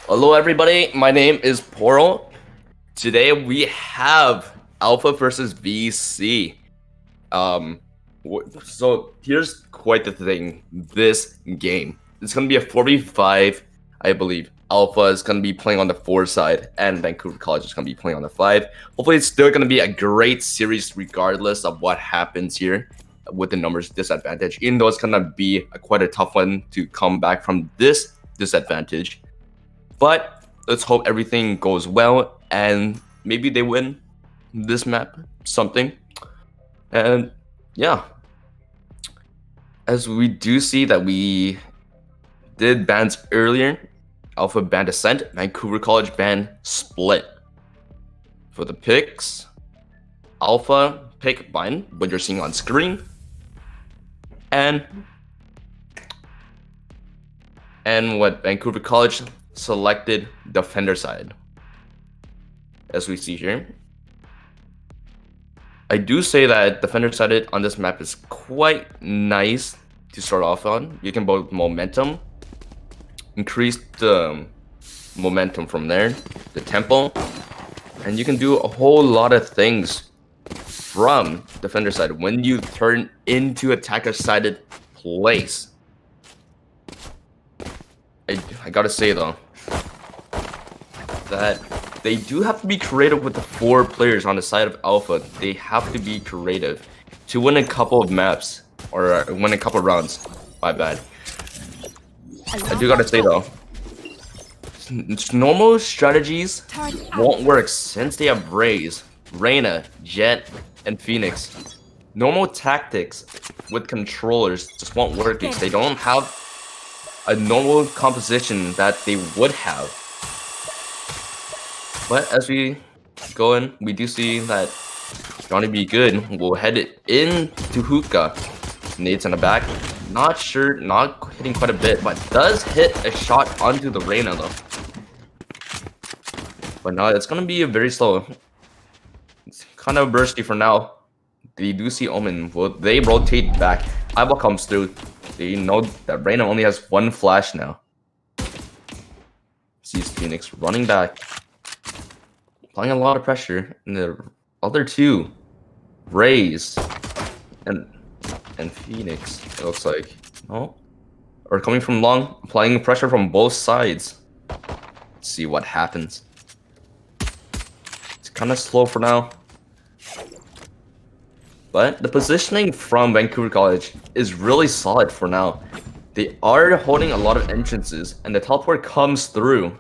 Hello everybody, my name is Poro. Today we have Alpha versus VC. So here's quite the thing. This game, it's gonna be a 4v5, I believe. Alpha is gonna be playing on the 4 side, and Vancouver College is gonna be playing on the 5. Hopefully it's still gonna be a great series regardless of what happens here with the numbers disadvantage, even though it's gonna be quite a tough one to come back from this disadvantage. But let's hope everything goes well and maybe they win this map, something. And yeah, as we do see that we did bans earlier. Alpha banned Ascent, Vancouver College banned Split. For the picks, Alpha pick Bind, what you're seeing on screen. And what Vancouver College selected Defender side, as we see here. I do say that Defender side on this map is quite nice to start off on. You can build momentum, increase the momentum from there, the tempo, and you can do a whole lot of things from Defender side when you turn into attacker sided place. I gotta say though, that they do have to be creative with the 4 players on the side of Alpha. They have to be creative to win a couple of maps or win a couple of rounds. My bad. I do gotta say though, normal strategies won't work since they have Raze, Reyna, Jet, and Phoenix. Normal tactics with controllers just won't work because they don't have a normal composition that they would have. But as we go in, we do see that Johnny Be Good will head it into Hookah. Nades in the back. Not sure, not hitting quite a bit, but does hit a shot onto the Reyna though. But now it's gonna be very slow. It's kind of bursty for now. They do see Omen. Will they rotate back? Eyeball comes through. They know that Reyna only has 1 flash now. Sees Phoenix running back. Applying a lot of pressure, and the other 2, Raze and Phoenix, it looks like. Oh, or coming from long, applying pressure from both sides. Let's see what happens. It's kind of slow for now, but the positioning from Vancouver College is really solid for now. They are holding a lot of entrances, and the teleport comes through.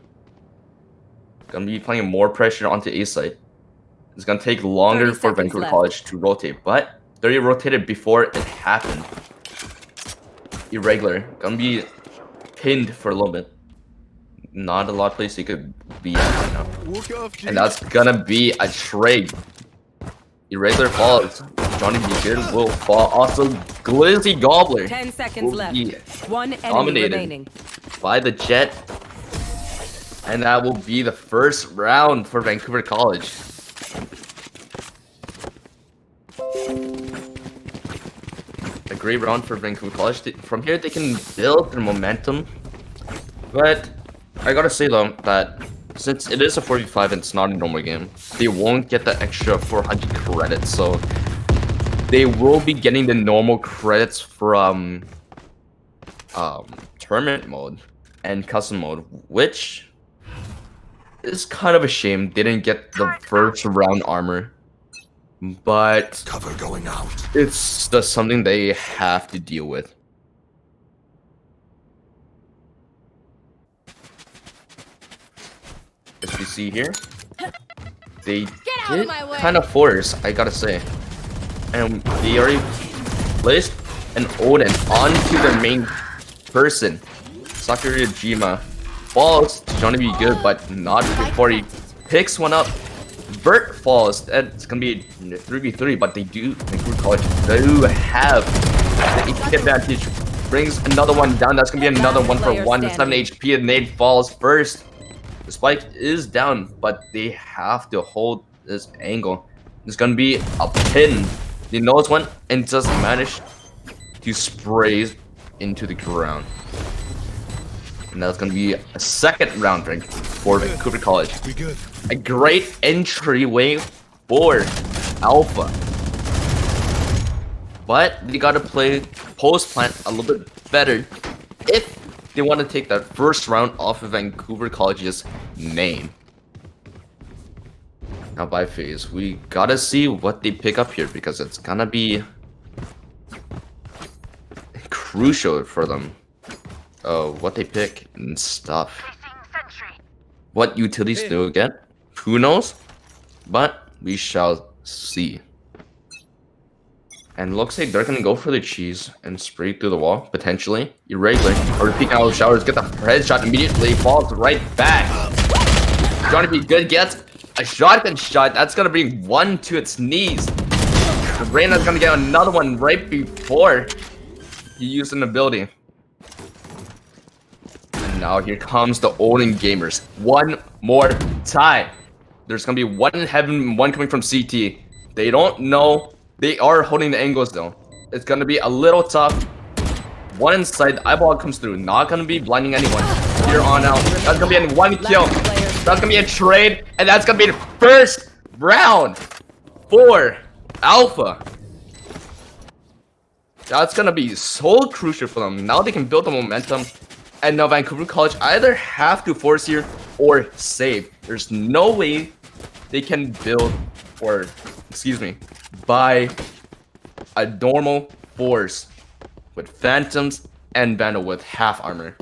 Gonna be playing more pressure onto A site. It's gonna take longer for Vancouver College to rotate, but they already rotated before it happened. Irregular. Gonna be pinned for a little bit. Not a lot of place you could be at right now. And that's gonna be a trade. Irregular falls. Johnny B. Good will fall. Also, Glizzy Gobbler 10 seconds left. 1 enemy dominated remaining by the Jet. And that will be the first round for Vancouver College. A great round for Vancouver College. From here, they can build their momentum. But I gotta say though, that since it is a 4v5 and it's not a normal game, they won't get the extra 400 credits. So they will be getting the normal credits from tournament mode and custom mode, which is kind of a shame. They didn't get the first round armor, but cover going out. It's just something they have to deal with. As you see here, they did kind of force, I gotta say, and they already placed an Odin onto the main person. Sakurajima falls to Johnny Be Good, but not before he picks one up. Vert falls. That's gonna be 3v3, but Vancouver College do have the HP advantage. Brings another one down. That's gonna be another 1-for-1. 7 HP, and Nade falls first. The spike is down, but they have to hold this angle. It's gonna be a pin. He knows one and just managed to spray into the ground. And that's gonna be a second round break for Vancouver College. A great entryway for Alpha. But they gotta play post plant a little bit better if they want to take that first round off of Vancouver College's name. Now by phase, we gotta see what they pick up here because it's gonna be crucial for them. What they pick and stuff. What utilities they'll get, who knows? But we shall see. And looks like they're gonna go for the cheese and spray through the wall, potentially. Irregular. Or peeking out of showers, get the headshot immediately, falls right back. Trying to be good, gets a shotgun shot. That's gonna bring one to its knees. Reyna's gonna get another one right before he used an ability. And now here comes the Olden Gamers. One more time. There's gonna be one in heaven, one coming from CT. They don't know. They are holding the angles though. It's gonna be a little tough. One inside, the eyeball comes through. Not gonna be blinding anyone. Here on out. That's gonna be in one kill. That's gonna be a trade. And that's gonna be the first round for Alpha. That's gonna be so crucial for them. Now they can build the momentum. And now Vancouver College either have to force here or save. There's no way they can build or, excuse me, buy a normal force with Phantoms and Vandal with half armor.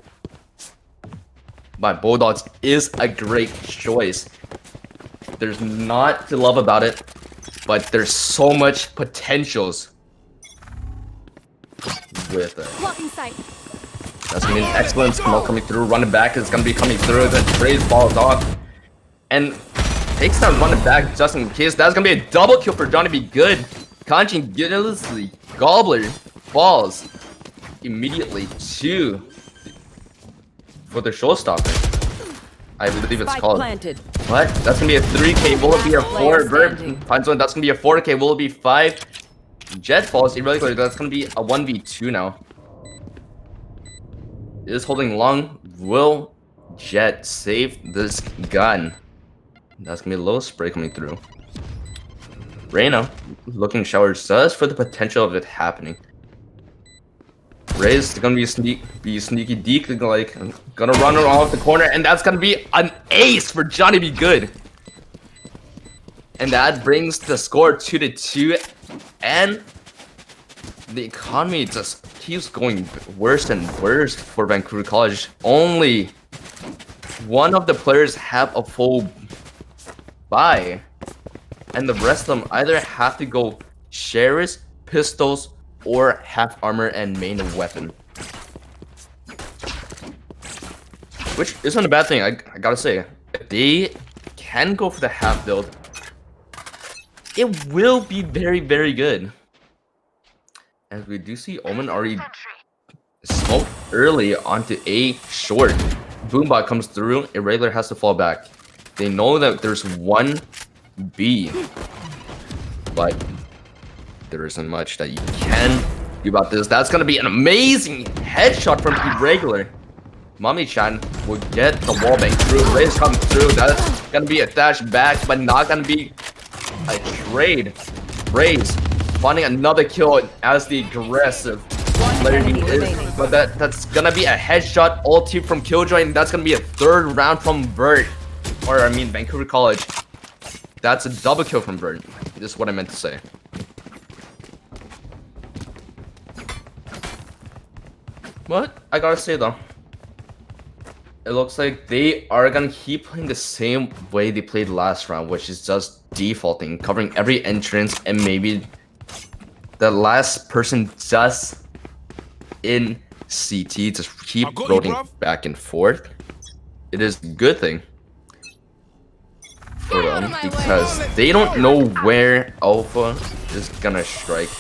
But Bulldogs is a great choice. There's not to love about it, but there's so much potentials with it. That's gonna be an excellent smoke coming through. Running back is gonna be coming through. The trade falls off and takes that running back just in case. That's gonna be a double kill for Johnny Be Good. Continuously, Gobbler falls immediately to for the showstopper. I believe it's called. What? That's gonna be a 3K. Will it be a 4? Verb finds one. That's gonna be a 4K. Will it be 5? Jet falls irregular. That's gonna be a 1v2 now. Is holding long. Will Jet save this gun? That's gonna be a low spray coming through. Reyna looking showers just for the potential of it happening. Ray's gonna be sneaky deek, like gonna run off the corner, and that's gonna be an ace for Johnny Be Good. And that brings the score 2-2, and the economy just keeps going worse and worse for Vancouver College. Only one of the players have a full buy, and the rest of them either have to go Sherris, pistols, or half armor and main weapon. Which isn't a bad thing, I gotta say. If they can go for the half build, it will be very, very good. As we do see Omen already smoke early onto A short. Boombot comes through, Irregular has to fall back. They know that there's one B, but there isn't much that you can do about this. That's gonna be an amazing headshot from Irregular. Mommy-chan will get the wall bang through. Raze comes through. That's gonna be a dash back, but not gonna be a trade. Raze finding another kill as the aggressive player he is. But that's gonna be a headshot ulti from Killjoy, and that's gonna be a third round from Vert. Or I mean Vancouver College. That's a double kill from Vert. This is what I meant to say. What? I gotta say though, it looks like they are gonna keep playing the same way they played last round, which is just defaulting, covering every entrance, and maybe the last person just in CT just keep rolling back and forth. It is a good thing for them because they don't know where Alpha is gonna strike.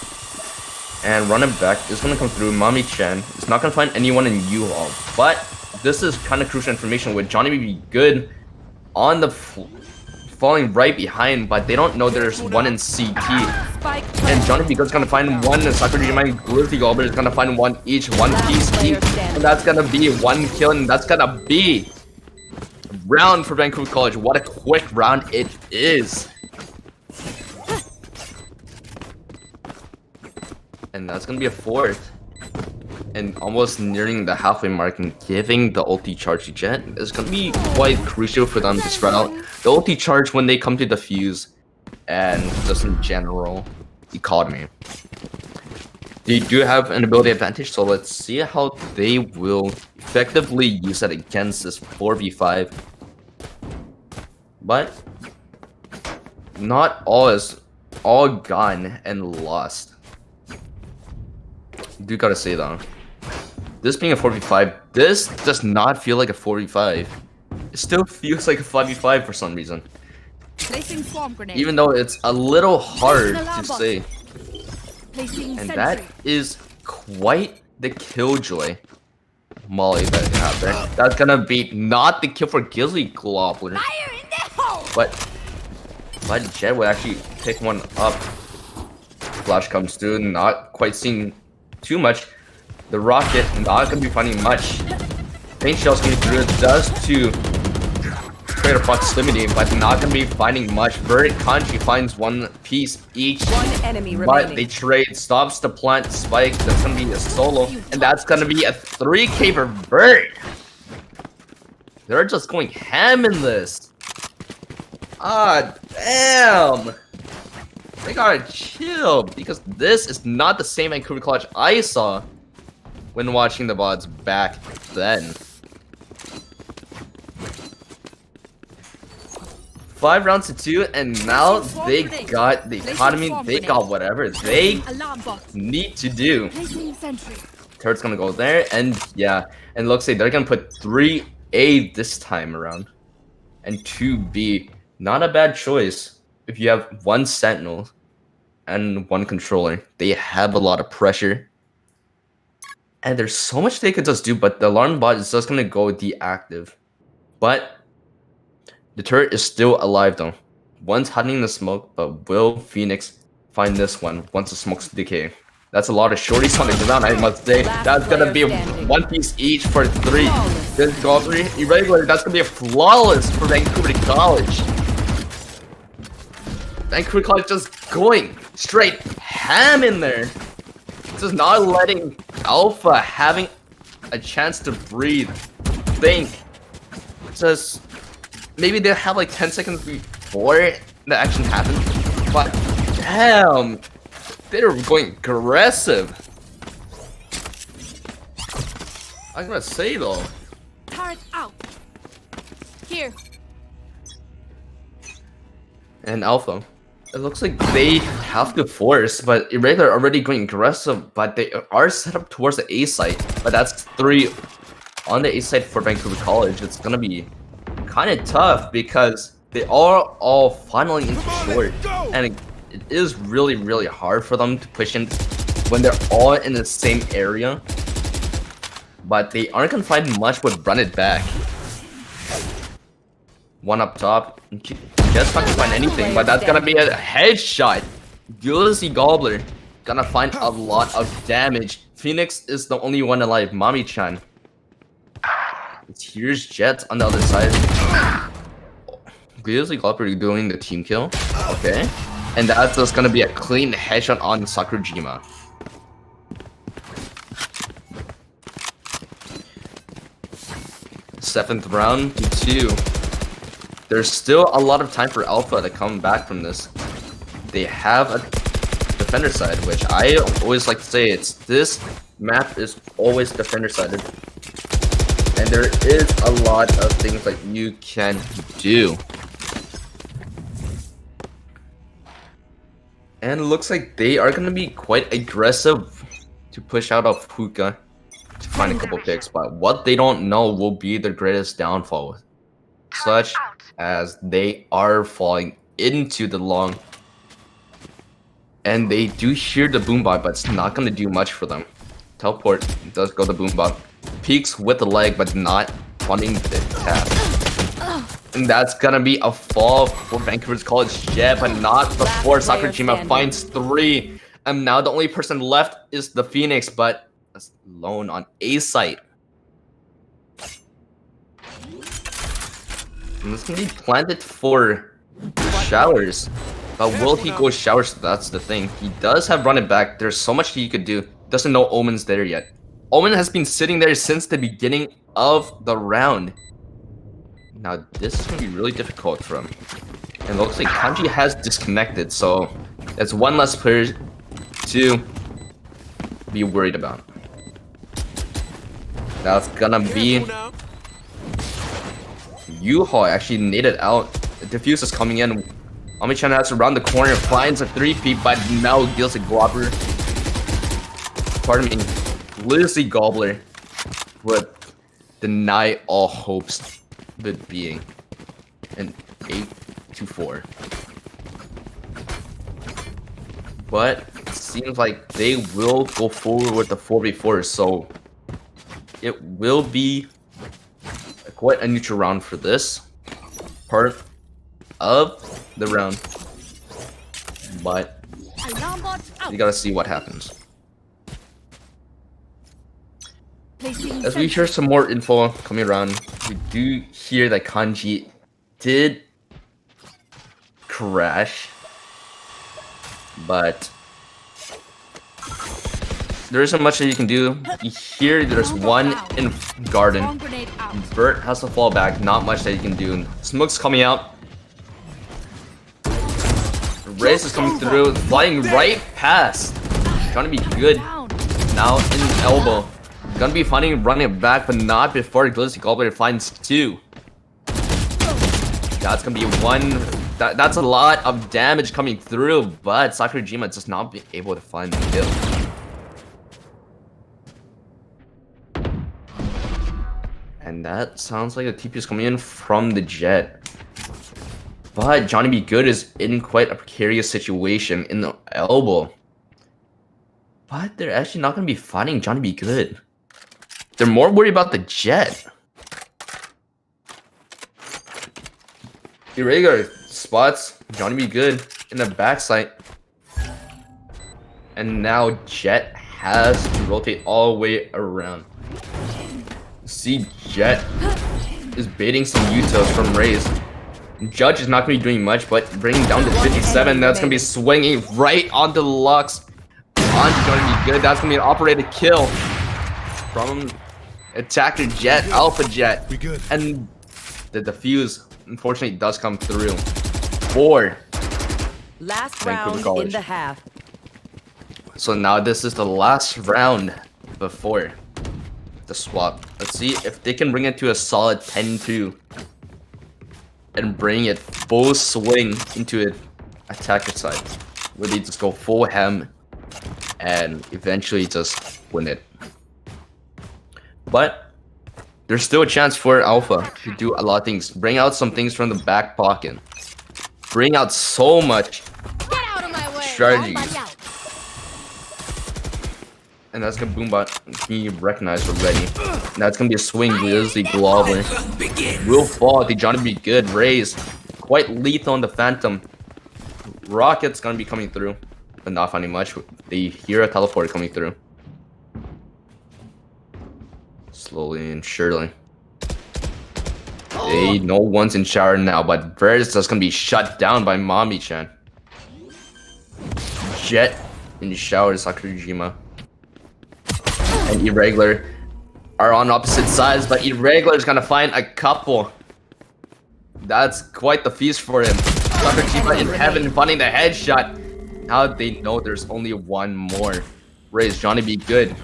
And running back is gonna come through. Mommy-chan is not gonna find anyone in U-Haul, but this is kind of crucial information with Johnny Be Good on the falling right behind, but they don't know there's one in CT. And Johnny Pico's gonna find one, and Sakura and Grizzly Goblin is gonna find one each, one piece each. And that's gonna be one kill, and that's gonna be a round for Vancouver College. What a quick round it is. And that's gonna be a fourth. And almost nearing the halfway mark and giving the ulti charge to Jet is gonna be quite crucial for them to spread out the ulti charge when they come to defuse and just in general economy. They do have an ability advantage, so let's see how they will effectively use that against this 4v5. But not all is all gone and lost. Do gotta say though, this being a 4v5, this does not feel like a 4v5. It still feels like a 5v5 for some reason. Even though it's a little hard to say. And that is quite the killjoy molly that you have there. That's gonna be not the kill for Grizzly Goblin. But Jet would actually pick one up. Flash comes through, not quite seeing too much. The rocket not gonna be finding much. Paint shells coming through does to create a proximity, but not gonna be finding much. Verdict Kanji finds one piece each. One enemy but remaining. they trade, stops the plant spike. That's gonna be a solo, and that's gonna be a 3K for Bird. They're just going ham in this. Ah, damn. They gotta chill, because this is not the same Vancouver College I saw when watching the VODs back then. 5 rounds to 2, and now they got the economy, they got whatever they need to do. Turret's gonna go there, and yeah, and looks like they're gonna put 3A this time around. And 2B, not a bad choice. If you have one Sentinel and one controller, they have a lot of pressure. And there's so much they could just do, but the alarm bot is just gonna go deactive. But the turret is still alive though. One's hiding in the smoke, but will Phoenix find this one once the smokes decay? That's a lot of shorties on the ground, I must say. That's gonna be one piece each for 3. This go 3 irregular, that's gonna be a flawless for Vancouver College. Vancouver College just going straight ham in there. Just not letting Alpha having a chance to breathe. Think. Just maybe they'll have like 10 seconds before the action happens. But damn, they're going aggressive. I'm gonna say though. Turret out. Here. And Alpha. It looks like they have to force, but Irregular are already going aggressive, but they are set up towards the A site. But that's 3 on the A site for Vancouver College. It's gonna be kind of tough because they are all finally into short, and it is really, really hard for them to push in when they're all in the same area. But they aren't gonna find much but run it back. One up top. Just not gonna find anything, but that's gonna be a headshot. Grizzly Gobbler gonna find a lot of damage. Phoenix is the only one alive. Mami-chan. Here's Jet on the other side. Grizzly Gobbler doing the team kill. Okay. And that's just gonna be a clean headshot on Sakurajima. Seventh round to 2. There's still a lot of time for Alpha to come back from this. They have a defender side, which I always like to say, it's this map is always defender sided. And there is a lot of things that you can do. And it looks like they are going to be quite aggressive to push out of Hookah to find a couple picks. But what they don't know will be their greatest downfall. Such as they are falling into the long. And they do hear the boombot, but it's not going to do much for them. Teleport does go the boombot. Peeks with the leg, but not funding the tap. And that's gonna be a fall for Vancouver's College Jet, but not before Sakurajima finds 3. And now the only person left is the Phoenix, but that's alone on A site. And this can be planted for Showers. But will he go Showers? That's the thing. He does have run it back. There's so much he could do. Doesn't know Omen's there yet. Omen has been sitting there since the beginning of the round. Now this is going to be really difficult for him. And it looks like Kanji has disconnected, so that's one less player to be worried about. That's gonna be U-Haul actually naded out. The defuse is coming in. Ami-chan has to round the corner, finds a 3-peat, but now deals a Globber. Pardon me, Lizzie Gobbler would deny all hopes of it being an 8-4. But it seems like they will go forward with the 4v4, so it will be quite a neutral round for this part of the round. But you gotta see what happens. As we hear some more info coming around, we do hear that Kanji did crash, but there isn't much that you can do. You hear there's one in garden. Bert has to fall back, not much that you can do. Smoke's coming out. Race is coming through, flying right past. Gonna be good. Now in elbow. Gonna be finding running it back, but not before Glizzy Gobbler finds 2. That's gonna be 1. That's a lot of damage coming through, but Sakurajima just not be able to find the kill. And that sounds like a TP is coming in from the Jet. But Johnny B. Good is in quite a precarious situation in the elbow. But they're actually not going to be fighting Johnny B. Good. They're more worried about the Jet. Irregular spots Johnny B. Good in the backside. And now Jet has to rotate all the way around. See, Jet is baiting some Utos from Raze. Judge is not going to be doing much, but bringing down to 57. That's going to be swinging right onto Lux. On Johnny B. Good. That's going to be an operated kill from Attacker Jet, Alpha Jet. And the defuse, unfortunately, does come through for last Vancouver round College. in the half. So now this is the last round before the swap. Let's see if they can bring it to a solid 10-2 and bring it full swing into an attacker side, where they just go full ham and eventually just win it. But there's still a chance for Alpha to do a lot of things. Bring out some things from the back pocket. Bring out so much strategies. And that's gonna Boombot be recognized already. And that's gonna be a swing. Grizzly Globber will fall. The Johnny B. Good raise. Quite lethal on the Phantom. Rocket's gonna be coming through, but not finding much. They hear a teleport coming through. Slowly and surely. They no one's in shower now, but Ver's just gonna be shut down by Mami-chan. Jet in the shower, Sakurajima. And Irregular are on opposite sides, but Irregular is gonna find a couple. That's quite the feast for him. Sakurajima in heaven finding the headshot. Now they know there's only one more. Raise Johnny B. Good.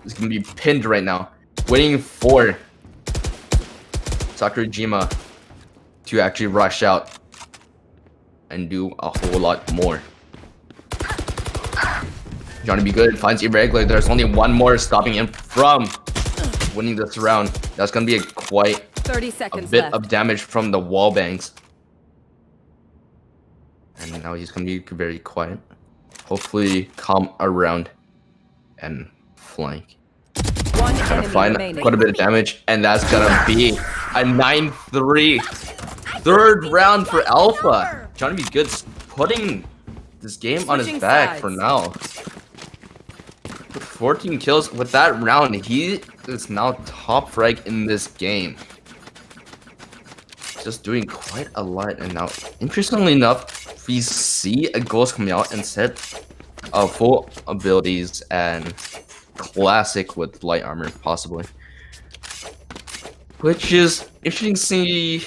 He's gonna be pinned right now, waiting for Sakurajima to actually rush out and do a whole lot more. Johnny B. Good finds Irregular. There's only one more stopping him from winning this round. That's gonna be quite 30 a seconds bit left. of damage from the wall bangs. And now he's gonna be very quiet. Hopefully come around and flank. One Gonna enemy find remaining. quite a bit of damage, and that's gonna be a 9-3. Third round for Alpha. Johnny Be Good's putting this game on his Switching back for sides. now. With 14 kills with that round, he is now top rank in this game. Just doing quite a lot, and now, interestingly enough, we see a ghost coming out and set full abilities and classic with light armor, possibly. Which is interesting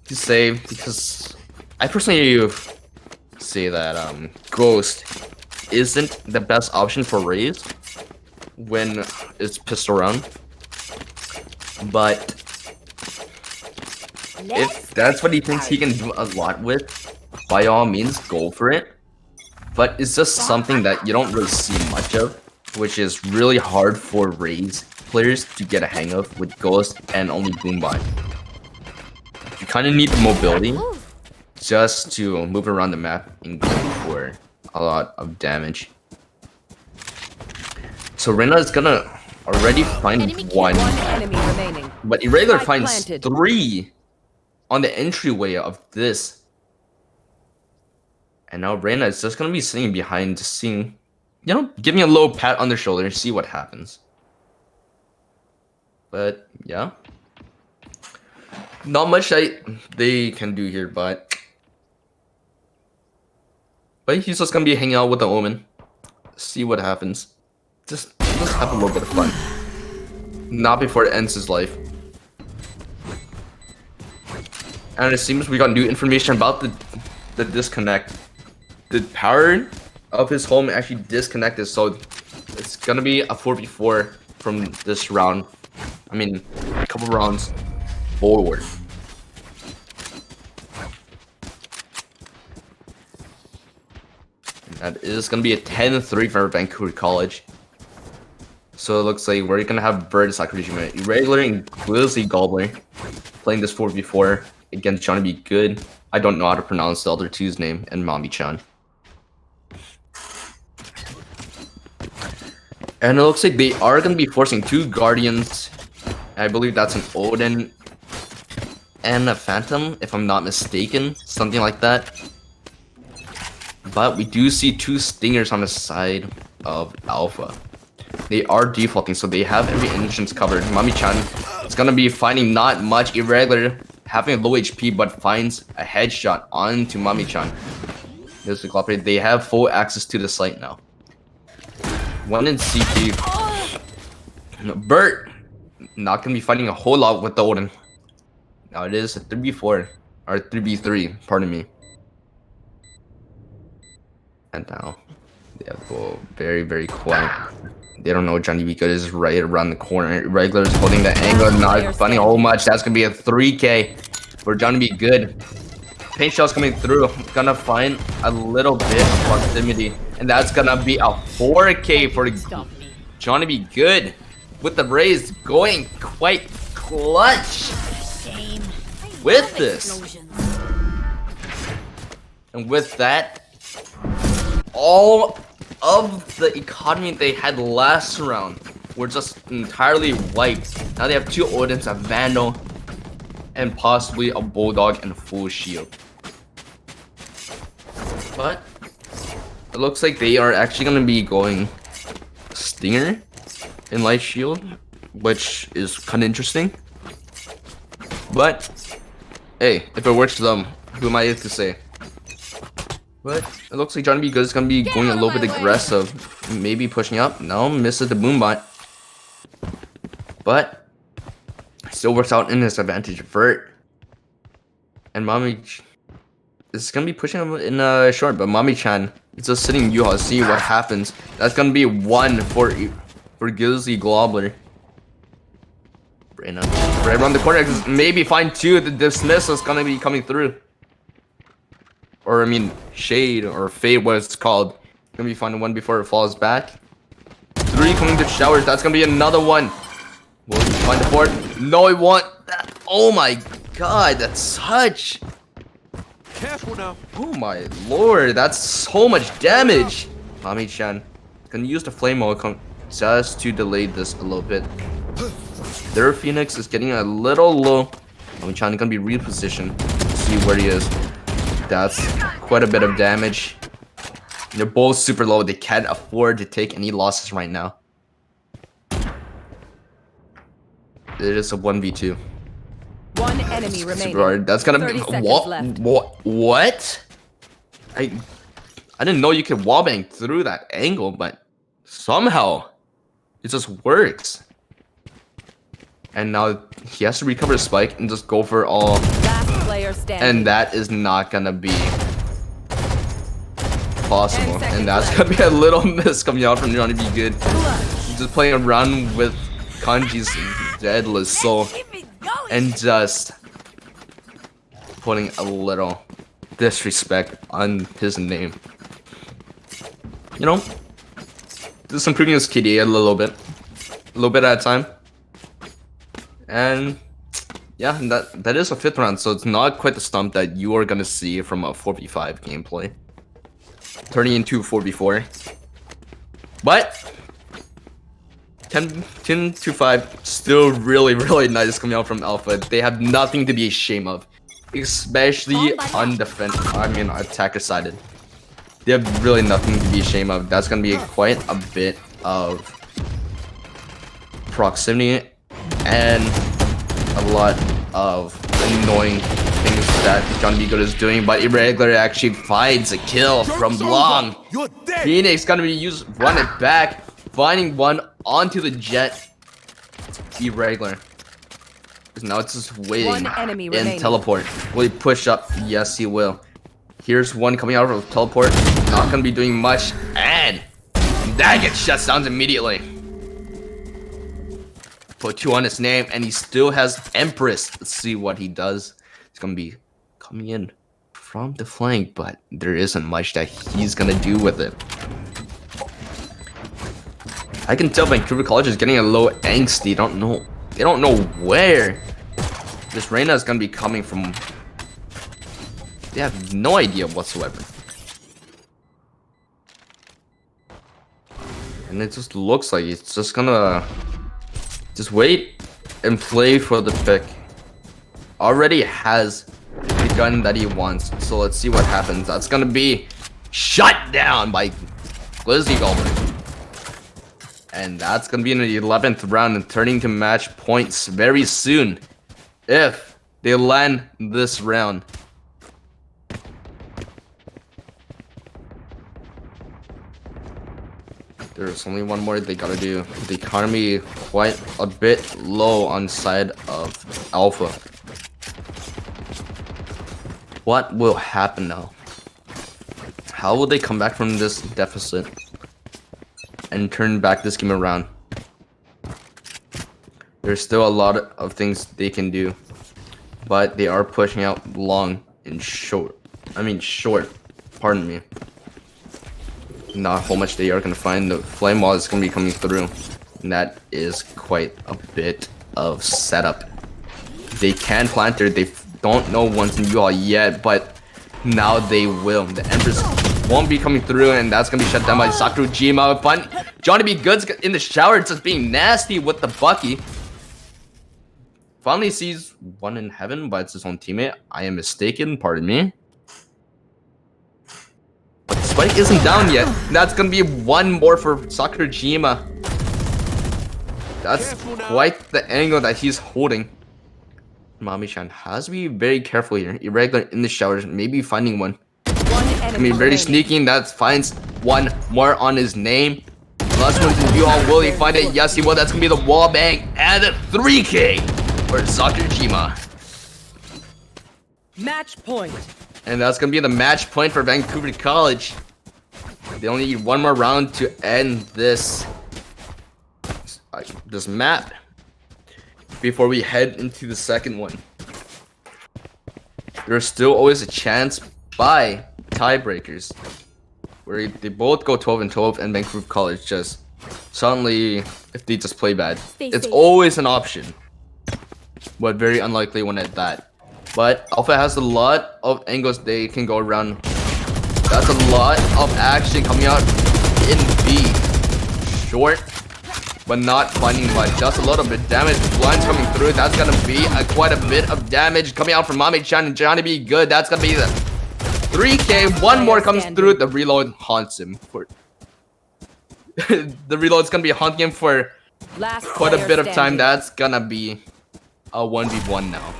to say, because I personally say that Ghost isn't the best option for Raze when it's pistol round. But if that's what he thinks he can do a lot with, by all means, go for it. But it's just something that you don't really see much of, which is really hard for Raze players to get a hang of with Ghost and only Boombot. You kind of need mobility just to move around the map and go for a lot of damage. So Reyna is gonna already find one, One enemy remaining. but Irregular Spike finds planted. 3 on the entryway of this. And now Reyna is just gonna be sitting behind, just seeing, you know, give me a little pat on the shoulder and see what happens. But yeah, not much they can do here, but he's just gonna be hanging out with the Omen, see what happens. Just have a little bit of fun. Not before it ends his life. And it seems we got new information about the disconnect. The power of his home actually disconnected, so it's gonna be a 4v4 from this round. I mean, a couple rounds forward. And that is gonna be a 10-3 for Vancouver College. So it looks like we're gonna have Bird Sakurajima, Irregular and Glizzy Gobbler playing this 4v4 against Johnny Be Good. I don't know how to pronounce the other two's name, and Mami-chan. And it looks like they are going to be forcing 2 Guardians. I believe that's an Odin and a Phantom, if I'm not mistaken. Something like that. But we do see 2 Stingers on the side of Alpha. They are defaulting, so they have every entrance covered. Mami-chan is going to be finding not much. Irregular, having a low HP, but finds a headshot onto Mami-chan. This is the cooperative. They have full access to the site now. 1 in CT. Bert not gonna be fighting a whole lot with the Odin. Now it is a 3v4 or 3v3, pardon me. And now they have to go very, very quiet. They don't know Johnny Be Good is right around the corner. Irregular is holding the angle, not finding a whole much. That's gonna be a 3K for Johnny Be Good. Paint shells coming through. Gonna find a little bit of proximity. And that's gonna be a 4K for Johnny Be Good. With the Rays going quite clutch with this. And with that, all of the economy they had last round were just entirely wiped. Now they have 2 Odins, a Vandal, and possibly a Bulldog and a full shield. But it looks like they are actually going to be going Stinger in light shield, which is kind of interesting. But hey, if it works for them, who am I to say? But it looks like Johnny Be Good is going to be going a little bit aggressive, maybe pushing up. No, misses the Boombot, but still works out in his advantage. Vert and Mami is gonna be pushing him in short, but Mami-chan is just sitting Yuha. See what happens. That's gonna be 1 for Glizzy Gobbler. Right around the corner, maybe find 2. The dismissal is gonna be coming through, or I mean shade or fade, what it's called. Gonna be finding 1 before it falls back. 3 coming to showers. That's gonna be another 1. Will he find the 4th? No, he won't. Oh my god, that's such. Careful now. Oh my lord, that's so much damage. Mami-chan gonna use the flame mode just to delay this a little bit. Their Phoenix is getting a little low. I'm trying to be repositioned to see where he is. That's quite a bit of damage. They're both super low. They can't afford to take any losses right now. It is a 1v2. One enemy remaining. Super hard. That's gonna be what? I didn't know you could wallbang through that angle, but somehow it just works. And now he has to recover the spike and just go for all. Last player standing. And that is not gonna be possible. And that's gonna be a little miss coming out from Johnny Be Good. Just playing around with Kanji's deadless soul and just putting a little disrespect on his name. You know, just improving his KDA a little bit at a time. And yeah, that is a 5th round, so it's not quite the stump that you are gonna see from a 4v5 gameplay turning into 4v4. But 10 to 5, still really nice coming out from Alpha. They have nothing to be ashamed of, especially on attacker sided. They have really nothing to be ashamed of. That's gonna be quite a bit of proximity and a lot of annoying things that Johnny Be Good is doing, but Irregular actually finds a kill from Long. Phoenix gonna be run it back, finding one onto the jet. Irregular. Now it's just waiting in teleport. Will he push up? Yes, he will. Here's one coming out of teleport. Not gonna be doing much, and that gets shut down immediately. Put 2 on his name, and he still has Empress. Let's see what he does. He's gonna be coming in from the flank, but there isn't much that he's gonna do with it. I can tell Vancouver College is getting a little angsty. They don't know where this Reyna is gonna be coming from. They have no idea whatsoever. And it just looks like it's just gonna just wait and play for the pick. Already has the gun that he wants, so let's see what happens. That's gonna be shut down by Glizzy Goldberg. And that's gonna be in the 11th round and turning to match points very soon if they land this round. There's only one more they gotta do. The economy quite a bit low on side of Alpha. What will happen now? How will they come back from this deficit and turn back this game around? There's still a lot of things they can do, but they are pushing out long and short. Pardon me. Not how much they are gonna find. The flame wall is gonna be coming through, and that is quite a bit of setup. They can plant there. They don't know once in U-Haul yet, but now they will. The Empress won't be coming through, and that's gonna be shut down by Sakurajima. But Johnny Be Good's in the shower, just being nasty with the Bucky. Finally sees one in heaven, but it's his own teammate. I am mistaken, pardon me. But the spike isn't down yet. That's gonna be one more for Sakurajima. That's quite the angle that he's holding. Mami-chan has to be very careful here. Irregular in the showers, maybe finding one. I mean, very sneaky. That finds one more on his name. Last one to you all. Will he find it? Yes, he will. That's gonna be the wall bang and a 3K for Sakurajima. Match point. And that's gonna be the match point for Vancouver College. They only need one more round to end this map before we head into the second one. There's still always a chance by tiebreakers where they both go 12 and 12, and Vancouver College just suddenly, if they just play bad, it's always an option, but very unlikely one at that. But Alpha has a lot of angles they can go around. That's a lot of action coming out in B. Short. but not finding much. Just a little bit damage. Blinds coming through. That's gonna be quite a bit of damage coming out from Mame-chan and Johnny B. Good. That's gonna be the 3K. One more comes through. The reload haunts him for. The reload's gonna be haunting him for quite a bit of time. That's gonna be a 1v1 now.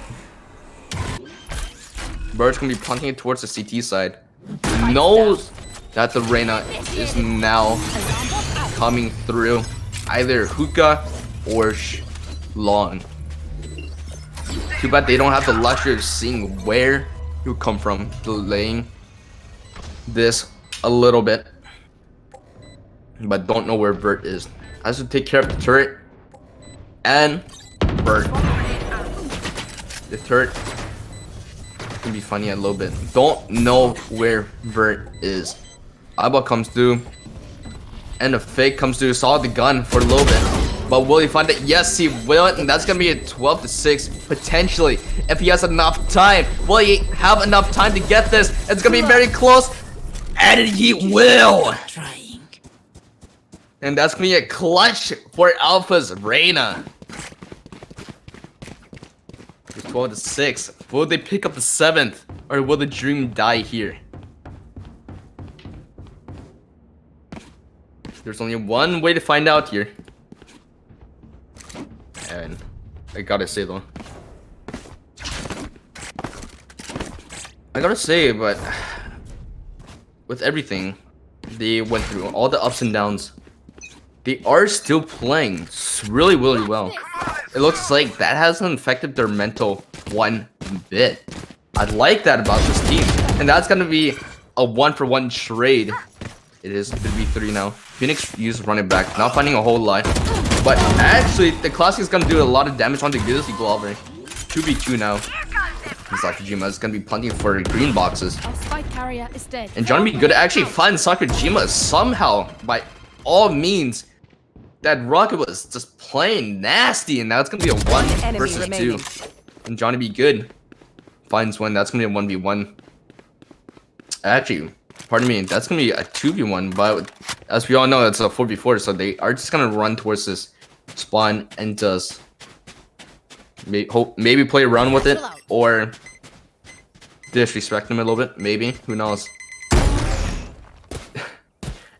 Bird's gonna be punting it towards the CT side. Knows that the Reyna is now coming through either hookah or long. Too bad they don't have the luxury of seeing where you come from, delaying this a little bit, but don't know where Vert is. Has to take care of the turret and Vert. The turret can be funny a little bit. Don't know where Vert is. Eyeball comes through, and the fake comes through. Saw the gun for a little bit, but will he find it? Yes, he will, and that's gonna be a 12-6 potentially if he has enough time. Will he have enough time to get this? It's gonna be very close, and he will. And that's gonna be a clutch for Alpha's Reyna. 12-6. Will they pick up the 7th, or will the dream die here? There's only one way to find out here. And I gotta say though, but with everything they went through, all the ups and downs, they are still playing really, really well. It looks like that hasn't affected their mental one bit. I like that about this team. And that's gonna be a 1-for-1 trade. It is 3v3 now. Phoenix used running back, not finding a whole lot. But actually, the Classic is gonna do a lot of damage on the Grizzly Glover. 2v2 now. Sakurajima is gonna be punting for green boxes. And Johnny B. Good actually find Sakurajima somehow, by all means. That Rocket was just playing nasty, and now it's gonna be a 1 versus 2. And Johnny B. Good finds one. That's gonna be a 1v1. Actually, pardon me, that's gonna be a 2v1, but as we all know, it's a 4v4, so they are just gonna run towards this spawn and just maybe play around with it, or disrespect them a little bit, maybe, who knows.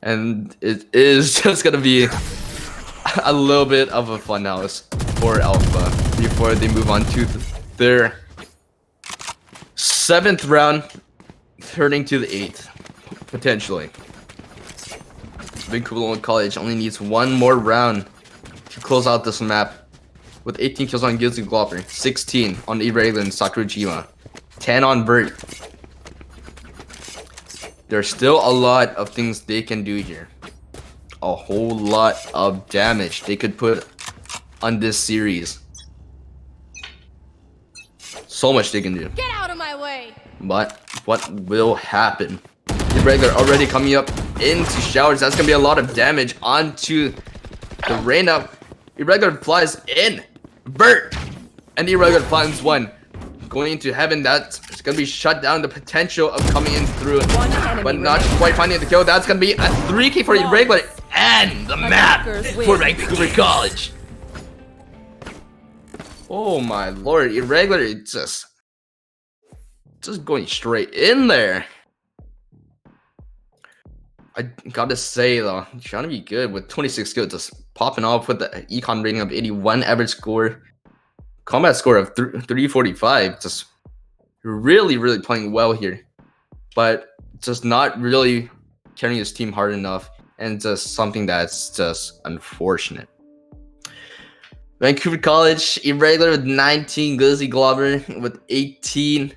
And it is just gonna be a little bit of a fun house for Alpha before they move on to their 7th round, turning to the 8th, potentially. Vancouver College only needs one more round to close out this map, with 18 kills on Grizzly Glover, 16 on Irregular and Sakurajima, 10 on Vert. There's still a lot of things they can do here. A whole lot of damage they could put on this series. So much they can do. Get out of my way. But what will happen? Irregular already coming up into showers. That's gonna be a lot of damage onto the Reyna. Irregular flies in. Vert. And Irregular finds one. Going into heaven, that's gonna be shut down. The potential of coming in through, but not quite finding the kill. That's gonna be a 3K for Irregular and the map for Vancouver College. Oh my lord, Irregular is just going straight in there. I gotta say though, trying to be good with 26 kills, just popping off with the econ rating of 81, average score, combat score of 345. Just really, really playing well here, but just not really carrying his team hard enough, and just something that's just unfortunate. Vancouver College, Irregular with 19, Grizzly Glover with 18,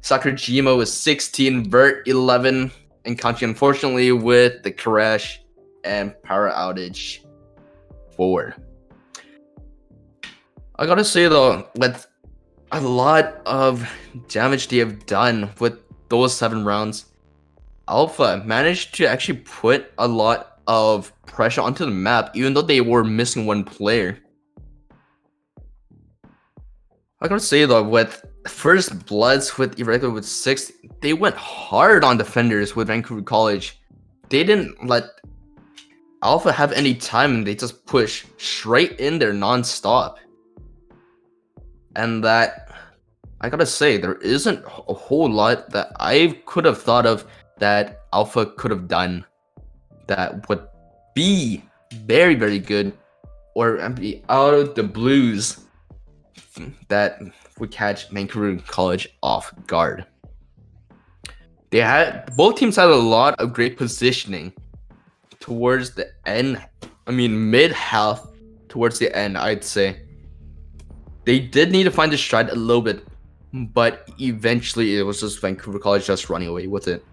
Sakurajima with 16, Vert 11, and Kanchi unfortunately with the crash and power outage 4. I gotta say though, with a lot of damage they have done with those 7 rounds, Alpha managed to actually put a lot of pressure onto the map, even though they were missing one player. I gotta say though, with first bloods with Irregular with 6, they went hard on defenders with Vancouver College. They didn't let Alpha have any time and they just push straight in there non-stop. And that, I gotta say, there isn't a whole lot that I could have thought of that Alpha could have done that would be very, very good or be out of the blues that would catch Vancouver College off guard. Both teams had a lot of great positioning towards the end. I mean, mid half towards the end, I'd say. They did need to find the stride a little bit, but eventually it was just Vancouver College just running away with it.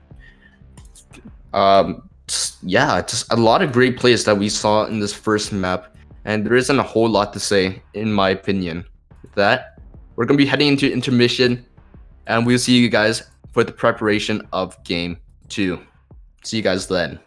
Just a lot of great plays that we saw in this first map, and there isn't a whole lot to say, in my opinion. With that, we're gonna be heading into intermission, and we'll see you guys for the preparation of game 2. See you guys then.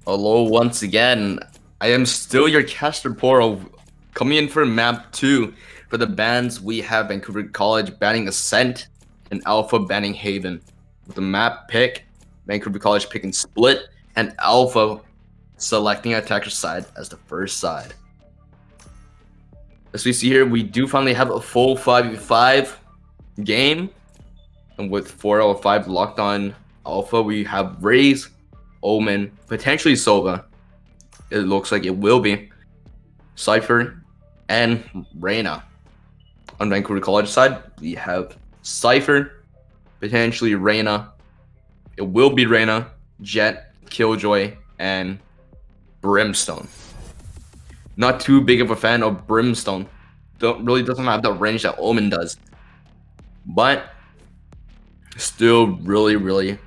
Hello once again. I am still your caster Poro, coming in for map 2. For the bans, we have Vancouver College banning Ascent and Alpha banning Haven. With the map pick, Vancouver College picking Split and Alpha selecting attacker side as the first side. As we see here, we do finally have a full 5v5 game. And with 4 out of 5 locked on Alpha, we have Raze, Omen, potentially Sova. It looks like it will be Cypher and Reyna. On Vancouver College side, we have Cypher, potentially Reyna. It will be Reyna, Jet, Killjoy, and Brimstone. Not too big of a fan of Brimstone. Really doesn't have the range that Omen does. But still really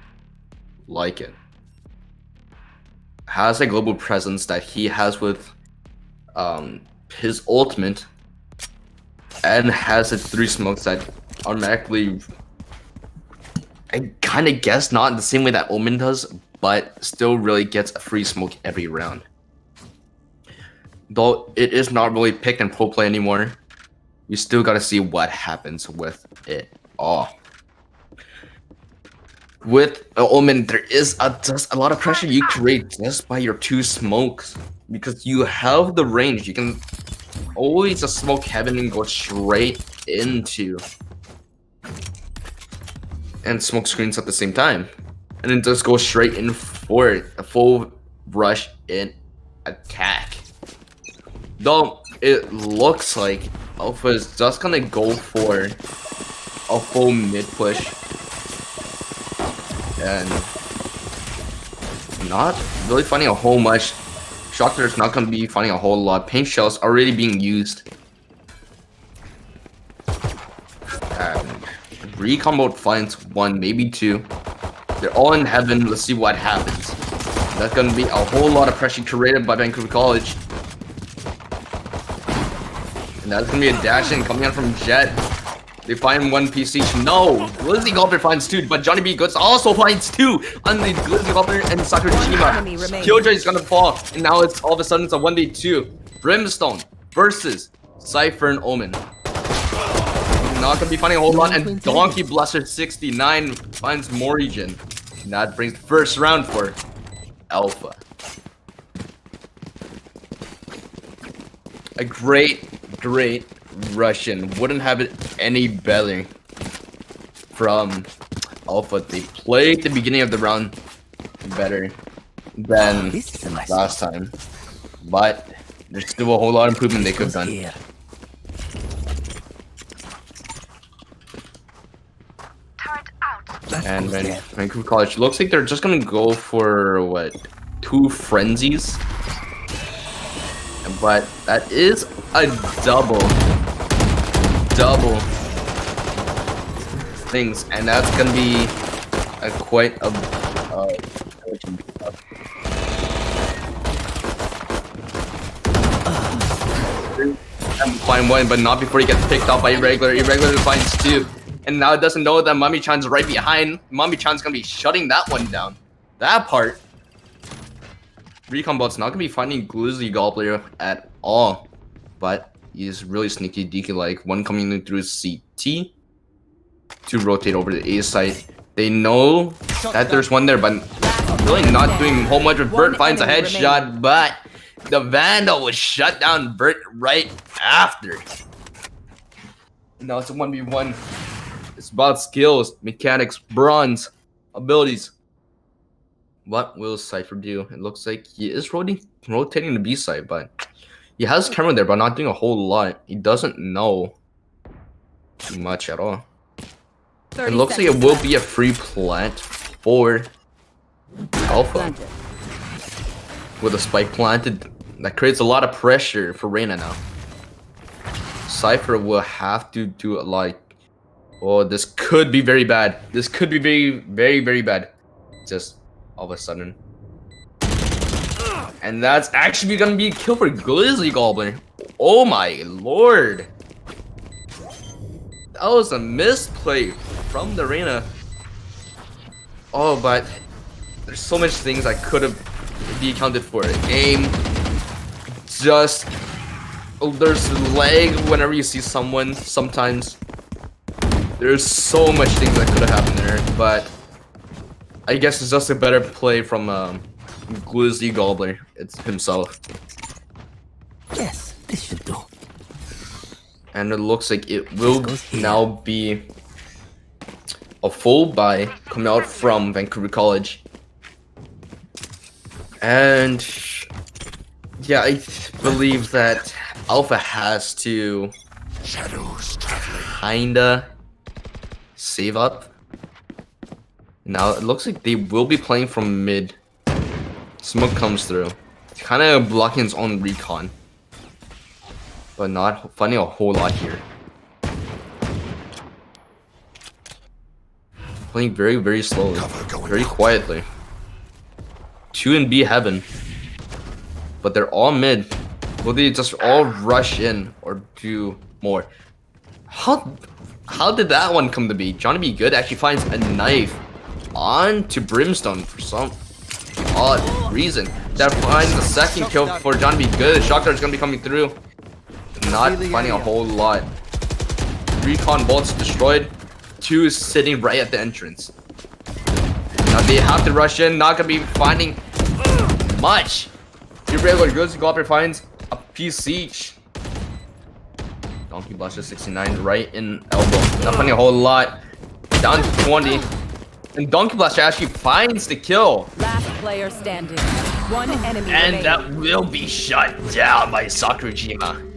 like it. Has a global presence that he has with his ultimate, and has a 3 smokes that automatically, I kind of guess not in the same way that Omen does, but still really gets a free smoke every round. Though it is not really picked in pro play anymore, we still got to see what happens with it all. With Omen, there is just a lot of pressure you create just by your 2 smokes, because you have the range. You can always just smoke heaven and go straight into and smoke screens at the same time, and then just go straight in for a full rush in attack. Though it looks like Alpha is just gonna go for a full mid push. And not really finding a whole much. Shockler's not gonna be finding a whole lot. Paint shells already being used. And recombo finds 1, maybe 2. They're all in heaven. Let's see what happens. That's gonna be a whole lot of pressure created by Vancouver College. And that's gonna be a dash in coming out from Jet. They find 1 piece each. No! Glizzy Gulper finds 2, but Johnny B. Goods also finds 2 on the Glizzy Gulper and Sakurajima. Killjoy is gonna fall, and now it's all of a sudden it's a 1v2. Brimstone versus Cypher and Omen. Not gonna be finding a whole lot, and Donkey Blaster 69 finds Morrigan. And that brings the first round for Alpha. A great Russian. Wouldn't have it any better from Alpha. They played the beginning of the round better than last time, but there's still a whole lot of improvement they could have done. And Vancouver College looks like they're just gonna go for what, 2 frenzies, but that is a double things, and that's gonna be quite a find 1, but not before he gets picked off by Irregular. Irregular finds 2, and now it doesn't know that Mami-chan's right behind. Mami-chan's gonna be shutting that one down. That part. Recombot's not gonna be finding Glizzy Gobbler at all, but he's really sneaky deaky, like 1 coming in through CT to rotate over the A site. They know that there's 1 there, but really not doing whole much with Bert. Finds a headshot, but the Vandal was shut down Bert right after. Now it's a 1v1. It's about skills, mechanics, bronze, abilities. What will Cypher do? It looks like he is rotating the B side, but he has camera there, but not doing a whole lot. He doesn't know too much at all. It looks like it will be a free plant for Alpha. With a spike planted, that creates a lot of pressure for Reyna now. Cypher will have to do a lot. Oh, this could be very bad. This could be very bad. Just all of a sudden. And that's actually gonna be a kill for Glizzy Goblin. Oh my lord. That was a misplay from the Reyna. Oh, but there's so much things that could have be accounted for. Aim. Just there's lag whenever you see someone sometimes. There's so much things that could have happened there, but I guess it's just a better play from Glizzy Gobbler. It's himself. Yes, this should do. And it looks like it will now be a full buy coming out from Vancouver College. And yeah, I believe that Alpha has to kinda save up. Now it looks like they will be playing from mid. Smoke comes through, kind of blocking his own recon, but not finding a whole lot here. Playing very slowly, very quietly. 2 in B heaven, but they're all mid. Will they just all rush in or do more? How did that one come to be? Johnny B. Good actually finds a knife onto Brimstone for some odd reason. That finds the second kill for Johnny B. Good. Shockdart is gonna be coming through. Not finding a whole lot. Recon bolts destroyed. 2 is sitting right at the entrance. Now they have to rush in. Not gonna be finding much. Irregular Goods Goblin finds a piece each. Donkey Blaster 69 right in elbow. Not finding a whole lot. Down to 20. And Donkey Blaster actually finds the kill. Last player standing. 1 enemy and remaining. that will be shut down by Sakurajima.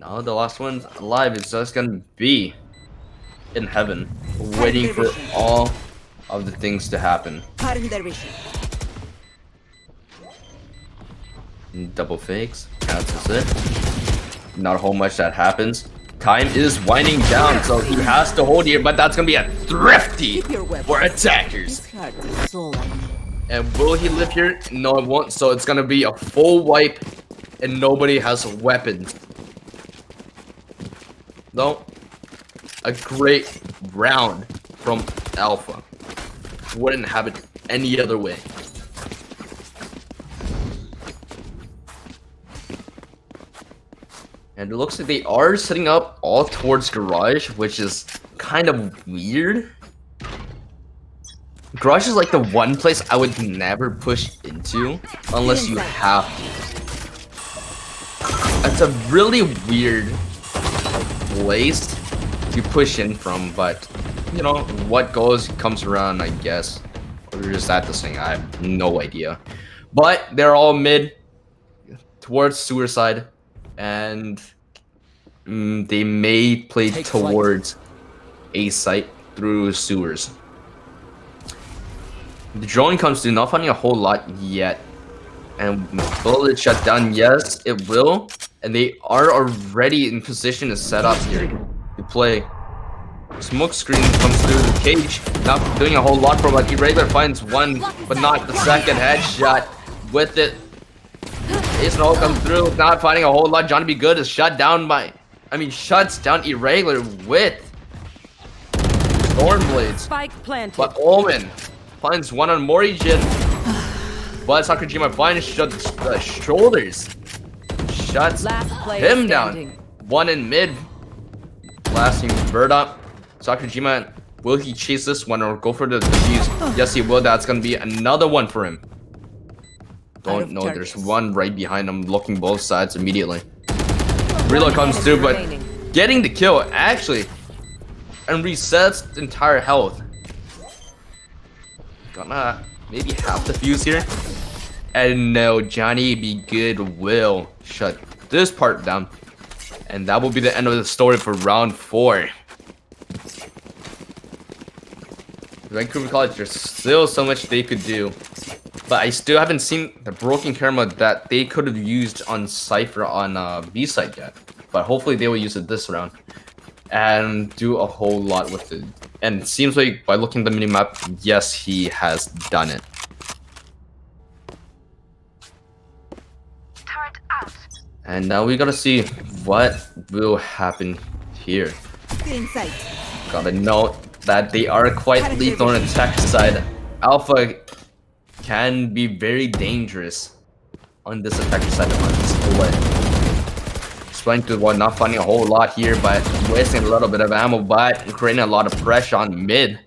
Now the last one alive is just gonna be in heaven, waiting for all of the things to happen. Double fakes, cancels it. Not a whole much that happens. Time is winding down, so he has to hold here, but that's gonna be a thrifty for attackers. And will he live here? No, it won't. So it's gonna be a full wipe, and nobody has weapons. No, a great round from Alpha. Wouldn't have it any other way. And it looks like they are setting up all towards garage, which is kind of weird. Garage is like the one place I would never push into unless you have to. It's a really weird place to push in from, but you know, what goes comes around, I guess. Or is that the thing? I have no idea. But they're all mid towards sewer side, and they may play towards A site through sewers. The drone comes through, not finding a whole lot yet. And will it shut down? Yes, it will. And they are already in position to set up here to play. Smoke screen comes through the cage. Not doing a whole lot for, but Irregular finds one, but not the second headshot with it. Ace no comes through, not finding a whole lot. Johnny Be Good is shut down by, shuts down Irregular with Stormblades. Spike planted. But Omen finds one on Morrigan. But Sakurajima finds the shoulders. Shuts him down. One in mid. Blasting Bird up. Sakurajima, will he chase this one or go for the defuse? Yes, he will. That's gonna be another one for him. Don't know. There's one right behind him, looking both sides immediately. Reload comes through, but getting the kill actually, and resets the entire health. Gonna maybe half the fuse here. And no, Johnny Be Good will shut this part down. And that will be the end of the story for round 4. Vancouver College, there's still so much they could do. But I still haven't seen the broken camera that they could have used on Cypher on B side yet. But hopefully they will use it this round. And do a whole lot with it. And it seems like by looking at the minimap, yes, he has done it. And now we gotta see what will happen here. Gotta note that they are quite lethal on the attack side. Alpha can be very dangerous on this attacker side on this split. To one, not finding a whole lot here, but wasting a little bit of ammo, but creating a lot of pressure on mid.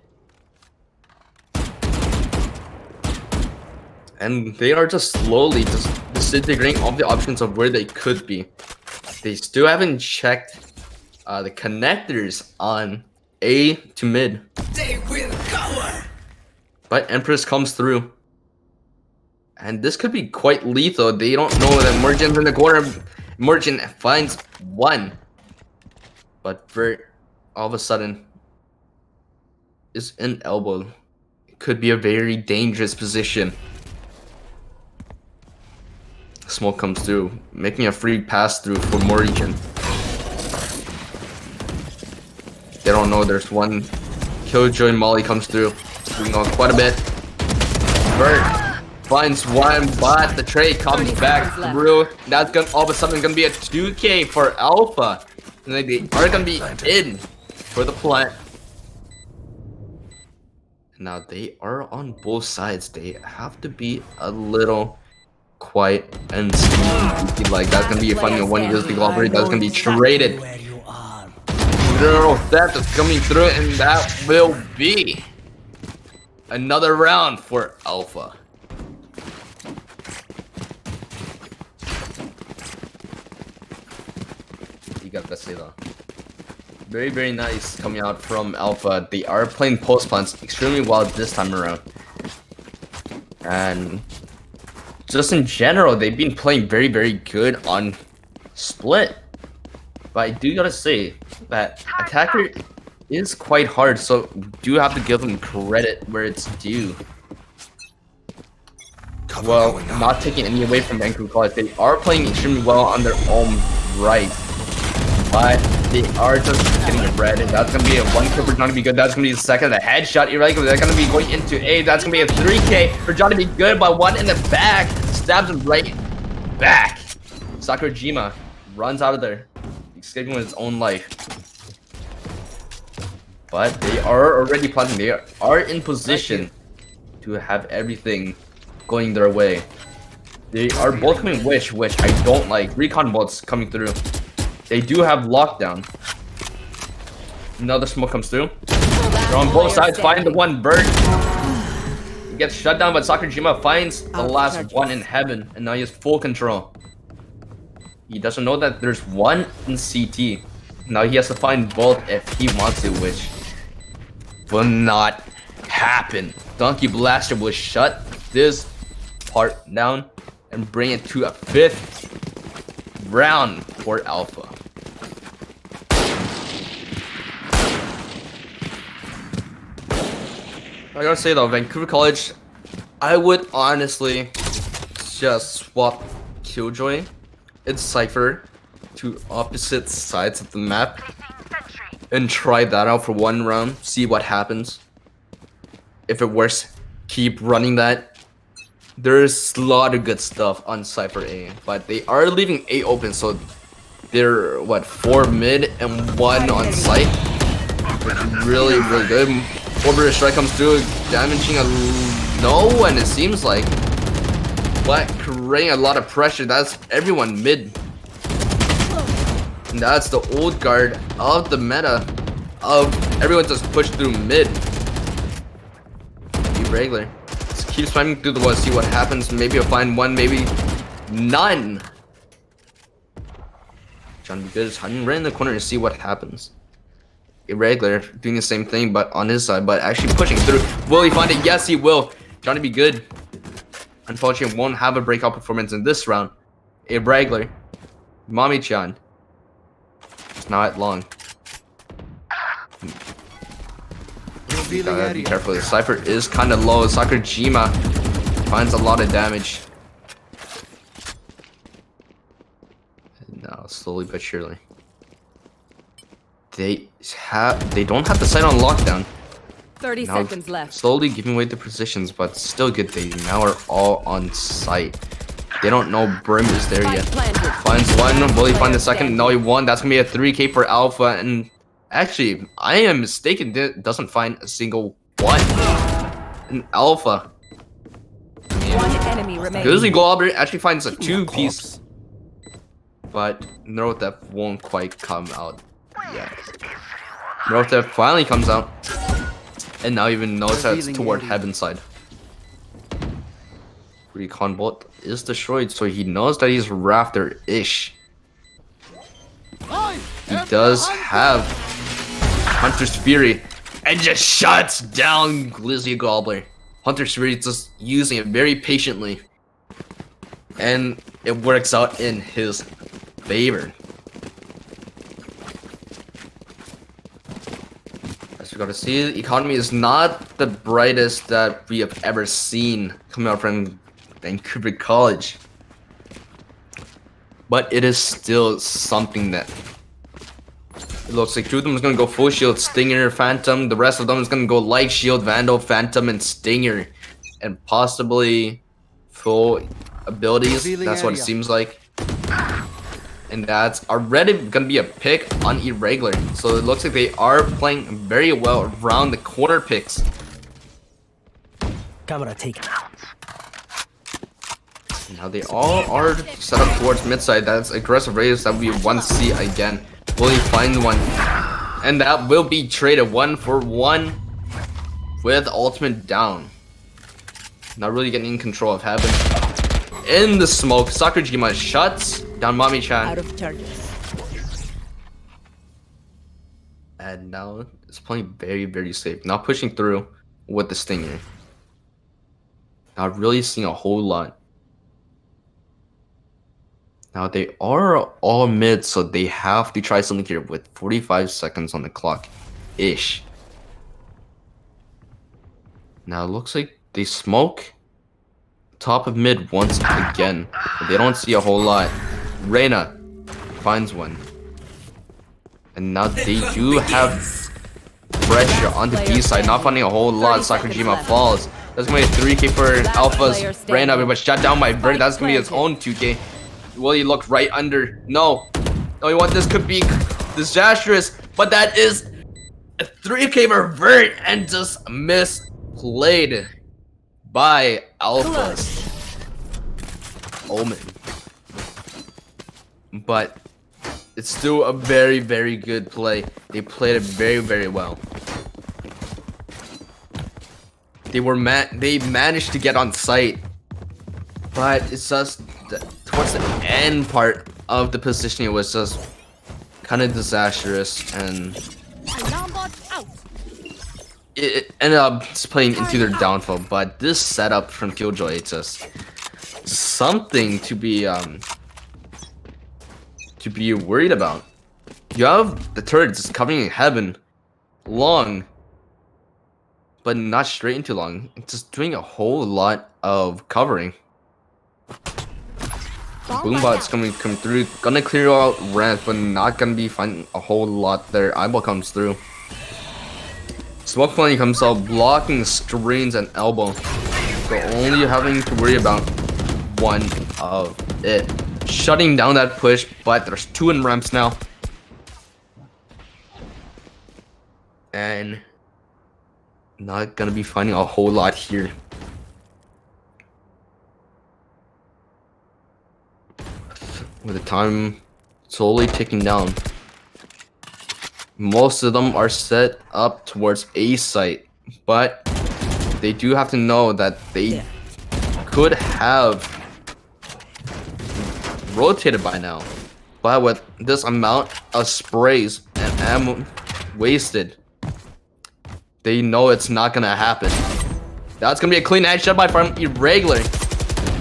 And they are just slowly just disintegrating all the options of where they could be. They still haven't checked the connectors on A to mid. They will cover. But Empress comes through. And this could be quite lethal. They don't know that Merchant's in the corner. Merchant finds one. But for all of a sudden is an elbow. It could be a very dangerous position. Smoke comes through, making a free pass through for Morrigan. They don't know there's one. Killjoy Molly comes through, doing on quite a bit. Bert finds one, but the trade comes back through. That's gonna all of a sudden gonna be a 2K for Alpha. And they are gonna be in for the plant. Now they are on both sides. They have to be a little quiet and sneaky. Like that's gonna be finding one of the operate that's gonna be traded. Neural theft is coming through, and that will be another round for Alpha. You got to say though. Very, very nice coming out from Alpha. They are playing post plants extremely well this time around. And just in general, they've been playing very, very good on split. But I do gotta say that attacker is quite hard, so do have to give them credit where it's due. Well, not taking any away from Vancouver College, they are playing extremely well on their own right. But they are just getting a red, and that's gonna be a 1 kill for Johnny Be Good. That's gonna be the second, a headshot irregular. That's gonna be going into A. That's gonna be a 3K for Johnny Be Good, but one in the back stabs him right back. Sakurajima runs out of there, escaping with his own life. But they are already plotting. They are in position to have everything going their way. They are both coming which I don't like. Recon bolts coming through. They do have lockdown. Another smoke comes through. They're on both sides. Find the one bird. He gets shut down, but Sakurajima finds the last one in heaven, and now he has full control. He doesn't know that there's one in CT. Now he has to find both if he wants to, which will not happen. Donkey Blaster will shut this part down and bring it to a 5th round for Alpha. I gotta say though, Vancouver College, I would honestly just swap Killjoy and Cypher to opposite sides of the map and try that out for 1 round, see what happens. If it works, keep running that. There's a lot of good stuff on Cypher A, but they are leaving A open, so they're what, 4 mid and 1 on site, which is really good. Orbital strike comes through, damaging a no one, it seems like, but creating a lot of pressure. That's everyone mid, and that's the old guard of the meta of everyone just pushed through mid. Be regular. Just keep spamming through the wall, see what happens. Maybe you'll find one, maybe none. John Be Good is hiding right in the corner to see what happens. Irregular doing the same thing but on his side, but actually pushing through. Will he find it? Yes, he will. Johnny Be Good unfortunately won't have a breakout performance in this round. Irregular Mommy-chan is now at long. You gotta be careful. The Cypher is kind of low. Sakurajima finds a lot of damage. And now slowly but surely they don't have the site on lockdown. 30 now seconds left. Slowly giving away the positions, but still good. They now are all on site. They don't know Brim is there yet. Finds one. Will he find the second? No, he won. That's gonna be a 3K for Alpha. And actually, I am mistaken. Doesn't find a single one in Alpha. One enemy remaining. Grizzly Globber actually finds a 2-piece, but Neurotheft won't quite come out yet. Neurotheft finally comes out, and now even knows that it's toward heaven side. Recon bolt is destroyed, so he knows that he's Rafter-ish. He does have Hunter's Fury, and just shuts down Glizzy Gobbler. Hunter's Fury is just using it very patiently, and it works out in his favor. As you gotta see, the economy is not the brightest that we have ever seen coming out from Vancouver College, but it is still something that it looks like. 2 of them is gonna go full shield, Stinger, Phantom. The rest of them is gonna go light shield, Vandal, Phantom, and Stinger, and possibly full abilities. That's what it seems like. And that's already gonna be a pick on Irregular. So it looks like they are playing very well around the corner picks. Camera taken out. Now they all are set up towards mid side. That's aggressive raiders that we want to see again. Will he find one? And that will be traded 1-for-1 with ultimate down. Not really getting in control of heaven. In the smoke, Sakurajima shuts down Mommy-chan. Out of charges. And now it's playing very, very safe. Not pushing through with the Stinger. Not really seeing a whole lot. Now they are all mid, so they have to try something here with 45 seconds on the clock. Ish. Now it looks like they smoke top of mid once again. But they don't see a whole lot. Reyna finds one. And now they do have pressure on the B side, not finding a whole lot. Sakurajima falls. That's gonna be a 3K for Alpha's Reyna, but shut down by Bird. That's gonna be his own 2K. Will he look right under? No. No, you want this could be disastrous, but that is a 3K for Vert and just misplayed by Alpha's Omen. But it's still a very, very good play. They played it very, very well. They managed to get on site, but it's just towards the end part of the positioning, it was just kind of disastrous, and it ended up playing into their downfall. But this setup from Killjoy, it's just something to be worried about. You have the turrets coming in heaven, long, but not straight into long. It's just doing a whole lot of covering. Boombot's coming through, gonna clear out ramp, but not gonna be finding a whole lot there. Eyeball comes through. Smoke plenty comes out, blocking screens and elbow. So only having to worry about one of it. Shutting down that push, but there's 2 in ramps now. And not gonna be finding a whole lot here. With the time slowly ticking down. Most of them are set up towards A site, but they do have to know that they could have rotated by now. But with this amount of sprays and ammo wasted, they know it's not gonna happen. That's gonna be a clean headshot by from Irregular.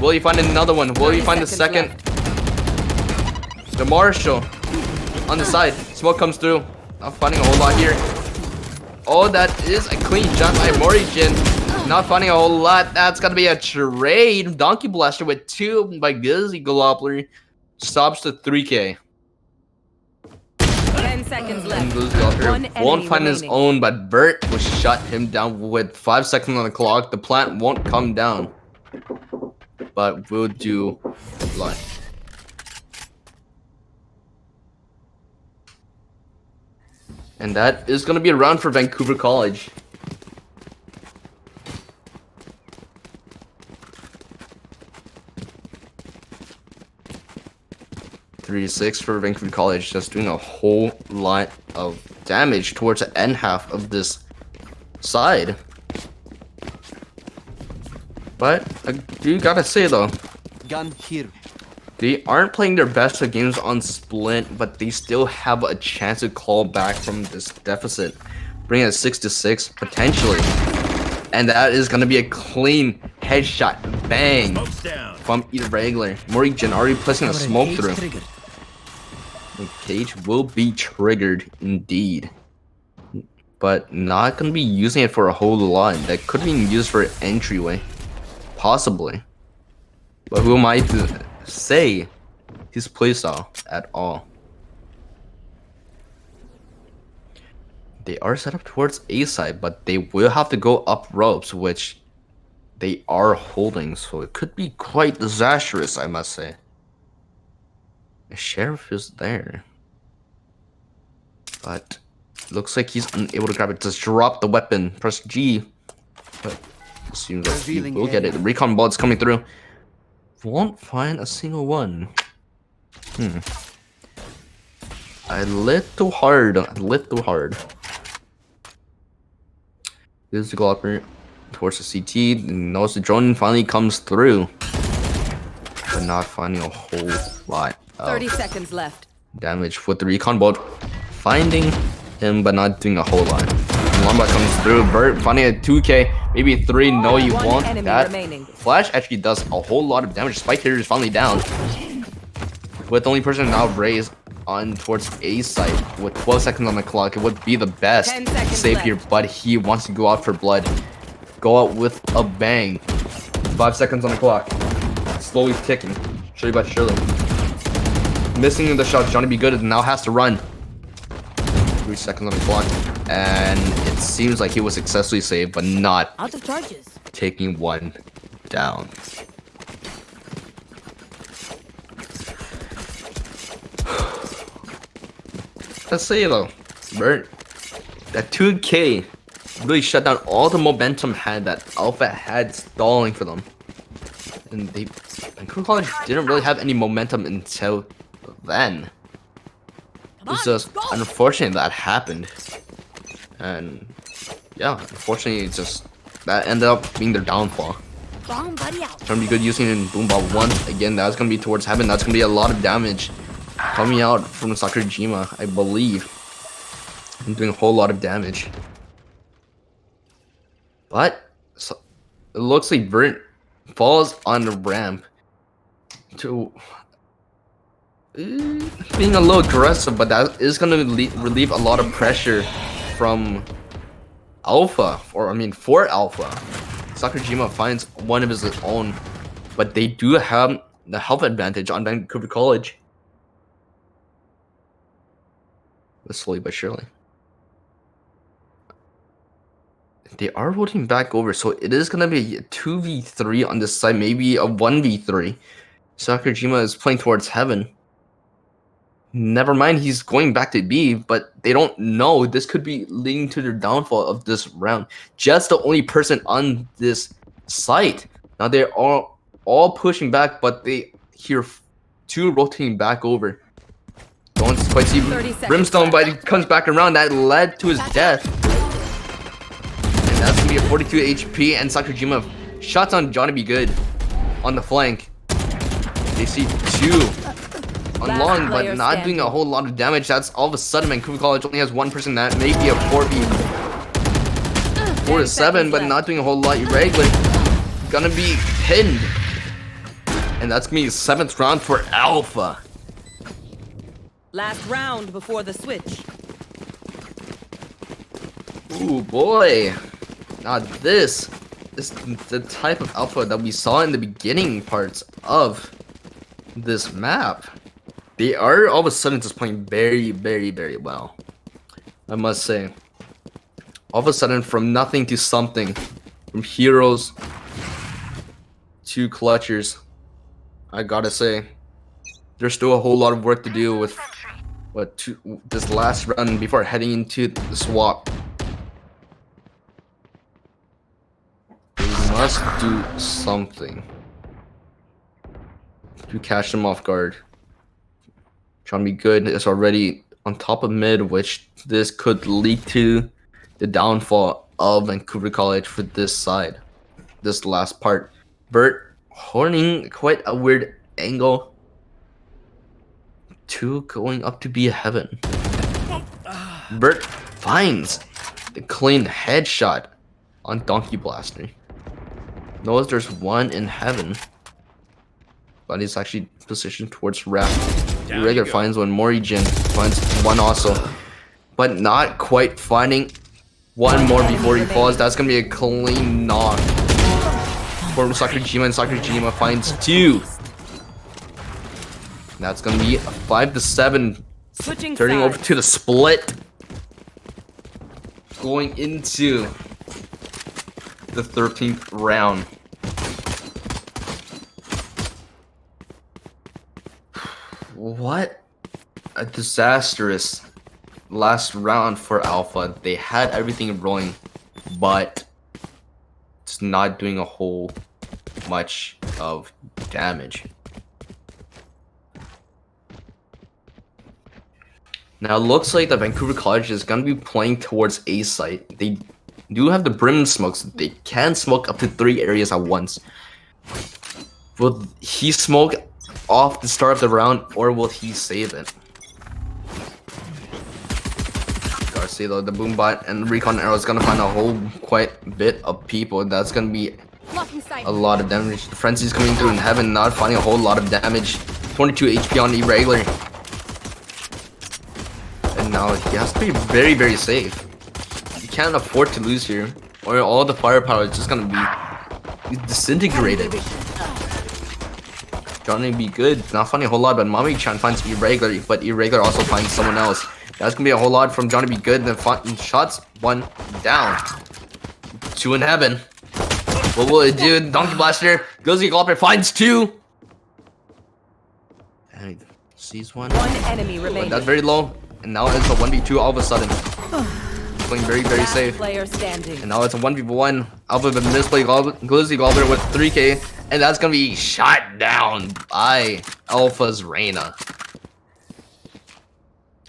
Will he find another one? Will he find the second? The Marshall on the side. Smoke comes through. Not finding a whole lot here. Oh, that is a clean shot by Morijin. Not finding a whole lot. That's gonna be a trade. Donkey Blaster with 2 by Gizzy Galopler. Stops to 3K. 10 seconds left. Won't find his own, but Bert will shut him down with 5 seconds on the clock. The plant won't come down, but will do line. And that is going to be a round for Vancouver College. .36 for Vancouver College, just doing a whole lot of damage towards the end half of this side. But I do gotta say though, Gun here. they aren't playing their best of games on Splint, but they still have a chance to claw back from this deficit, bring it 6-6 potentially, and that is gonna be a clean headshot, bang, from Irregular. Morgan already placing a smoke through. The cage will be triggered indeed, but not gonna be using it for a whole lot. That could be used for entryway, possibly, but who am I to say his playstyle at all? They are set up towards A side, but they will have to go up ropes, which they are holding, so it could be quite disastrous, I must say. The sheriff is there, but looks like he's unable to grab it. Just drop the weapon, press G, but it seems like he will get it. The recon bullets coming through. Won't find a single one. A little hard. This is the Galopper towards the CT. Notice the drone finally comes through, but not finding a whole lot of 30 seconds left. damage with the recon bolt finding him, but not doing a whole lot. Lamba comes through. Bert finding a 2K, maybe 3. No, you won't. That remaining. flash actually does a whole lot of damage. Spike here is finally down. With with the only person now raised on towards A site with 12 seconds on the clock, it would be the best 10 seconds save here, left. but he wants to go out for blood. Go out with a bang. 5 seconds on the clock. Slowly ticking. Surely by surely. Missing the shot. Johnny B. Good now has to run. 3 seconds on the clock. And it seems like he was successfully saved, but not Out of charges. taking one down. Let's say though, Bert, that 2K really shut down all the momentum that Alpha had stalling for them. And Vancouver College didn't really have any momentum until then. It's just unfortunate that happened. And yeah, unfortunately it's just that ended up being their downfall. Bomb buddy out. Gonna be good using it in Boombot once again. That's gonna be towards heaven. That's gonna be a lot of damage coming out from Sakurajima, I believe. I'm doing a whole lot of damage. But so, it looks like Vert falls on the ramp to being a little aggressive, but that is gonna relieve a lot of pressure from Alpha, or I mean for Alpha. Sakurajima finds one of his own, but they do have the health advantage on Vancouver College. But slowly but surely. They are voting back over, so it is going to be a 2v3 on this side, maybe a 1v3. Sakurajima is playing towards heaven. Never mind, he's going back to B, but they don't know. This could be leading to their downfall of this round. Just the only person on this site. Now they're all pushing back, but they hear 2 rotating back over. Don't quite see Brimstone, but he comes back around. That led to his death. And that's going to be a 42 HP, and Sakurajima shots on Johnny B. Good on the flank. They see 2 on long, but not doing a whole lot of damage. That's all of a sudden Vancouver College only has 1 person. That may be a 4v7, but not doing a whole lot. Irregular, gonna be pinned, and that's gonna be the 7th round for Alpha. Last round before the switch. Ooh boy, now this is the type of Alpha that we saw in the beginning parts of this map. They are all of a sudden just playing very, very, very well, I must say. All of a sudden, from nothing to something, from heroes to clutchers, I gotta say, there's still a whole lot of work to do with this last run before heading into the swap. They must do something to catch them off guard. Trying to be good is already on top of mid, which this could lead to the downfall of Vancouver College for this side. This last part. Bert horning quite a weird angle. 2 going up to be a heaven. Bert finds the clean headshot on Donkey Blaster. Knows there's 1 in heaven, but he's actually positioned towards Raft. Irregular finds 1, Morigin finds 1 also, but not quite finding 1 more before he falls. That's gonna be a clean knock for Sakurajima, and Sakurajima finds 2. That's gonna be a 5-7, turning over to the split, going into the 13th round. What a disastrous last round for Alpha. They had everything rolling, but it's not doing a whole much of damage. Now it looks like the Vancouver College is going to be playing towards A site. They do have the brim smokes. They can smoke up to 3 areas at once. Will he smoke off the start of the round, or will he save it? Gotta say though, the Boombot and Recon Arrow is gonna find a whole quite bit of people. That's gonna be a lot of damage. The Frenzy's coming through in heaven, not finding a whole lot of damage. 22 HP on irregular. And now he has to be very, very safe. You can't afford to lose here, or all the firepower is just gonna be disintegrated. Johnny be good. Not finding a whole lot, but Mommy-chan finds irregular, but irregular also finds someone else. That's gonna be a whole lot from Johnny be good. Then shots, 1 down. 2 in heaven. What will it do? Donkey Blaster goes to Glopper, finds 2. And he sees 1. One enemy remaining. That's very low. And now it's a 1v2 all of a sudden. Playing very, very Last safe. player standing. And now it's a 1v1. Alpha with misplay Glizzy Gobbler with 3k. And that's gonna be shot down by Alpha's Reyna.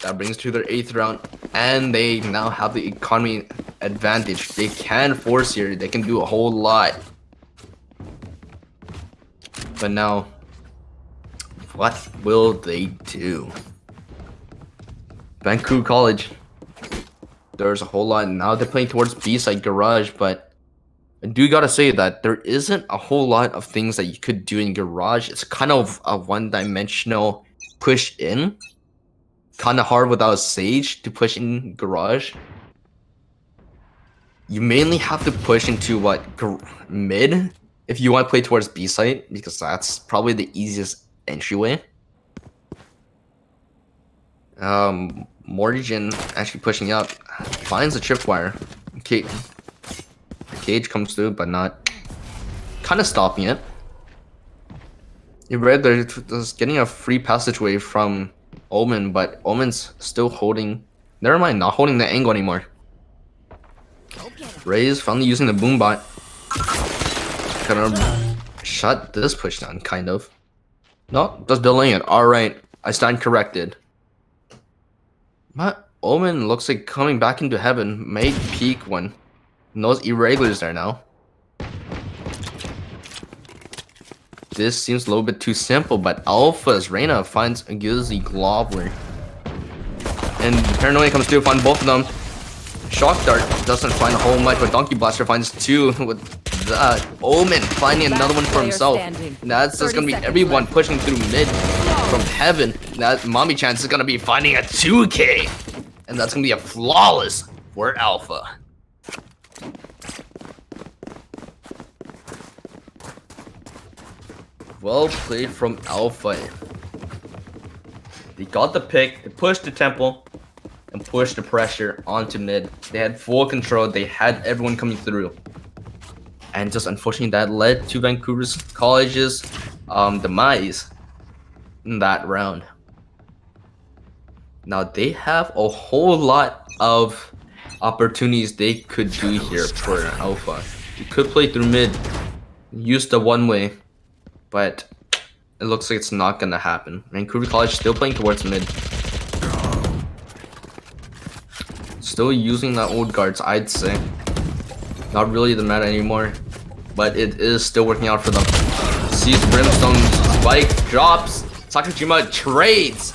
That brings to their 8th round. And they now have the economy advantage. They can force here. They can do a whole lot. But now, what will they do? Vancouver College. There's a whole lot. Now they're playing towards B-side Garage, but I do gotta say that there isn't a whole lot of things that you could do in Garage. It's kind of a one-dimensional push in. Kind of hard without Sage to push in Garage. You mainly have to push into what, mid, if you want to play towards B-side, because that's probably the easiest entryway. Morgan actually pushing up, finds a tripwire. Cage comes through, but not kind of stopping it. You read they're just getting a free passageway from Omen, but Omen's still holding. Never mind, not holding the angle anymore. Ray's finally using the boom bot. Gonna shut this push down, kind of. No, just delaying it. Alright, I stand corrected. But Omen looks like coming back into heaven. May peak one. And those irregulars there now. This seems a little bit too simple, but Alpha's Reyna finds a Glizzy Gobbler. And Paranoia comes through, find both of them. Shock Dart doesn't find a whole much, but Donkey Blaster finds 2 with that. Omen finding another one for himself. And that's just gonna be everyone pushing through mid from heaven. That Mommy Chance is gonna be finding a 2k. And that's gonna be a flawless for Alpha. Well played from Alpha. They got the pick, they pushed the temple, and pushed the pressure onto mid. They had full control, they had everyone coming through. And just unfortunately that led to Vancouver's College's demise in that round. Now they have a whole lot of opportunities they could do here for Alpha. You could play through mid, use the one way, but it looks like it's not gonna happen. Vancouver College still playing towards mid. Still using the old guards, I'd say. Not really the meta anymore, but it is still working out for them. Sees Brimstone spike, drops, Sakajima trades.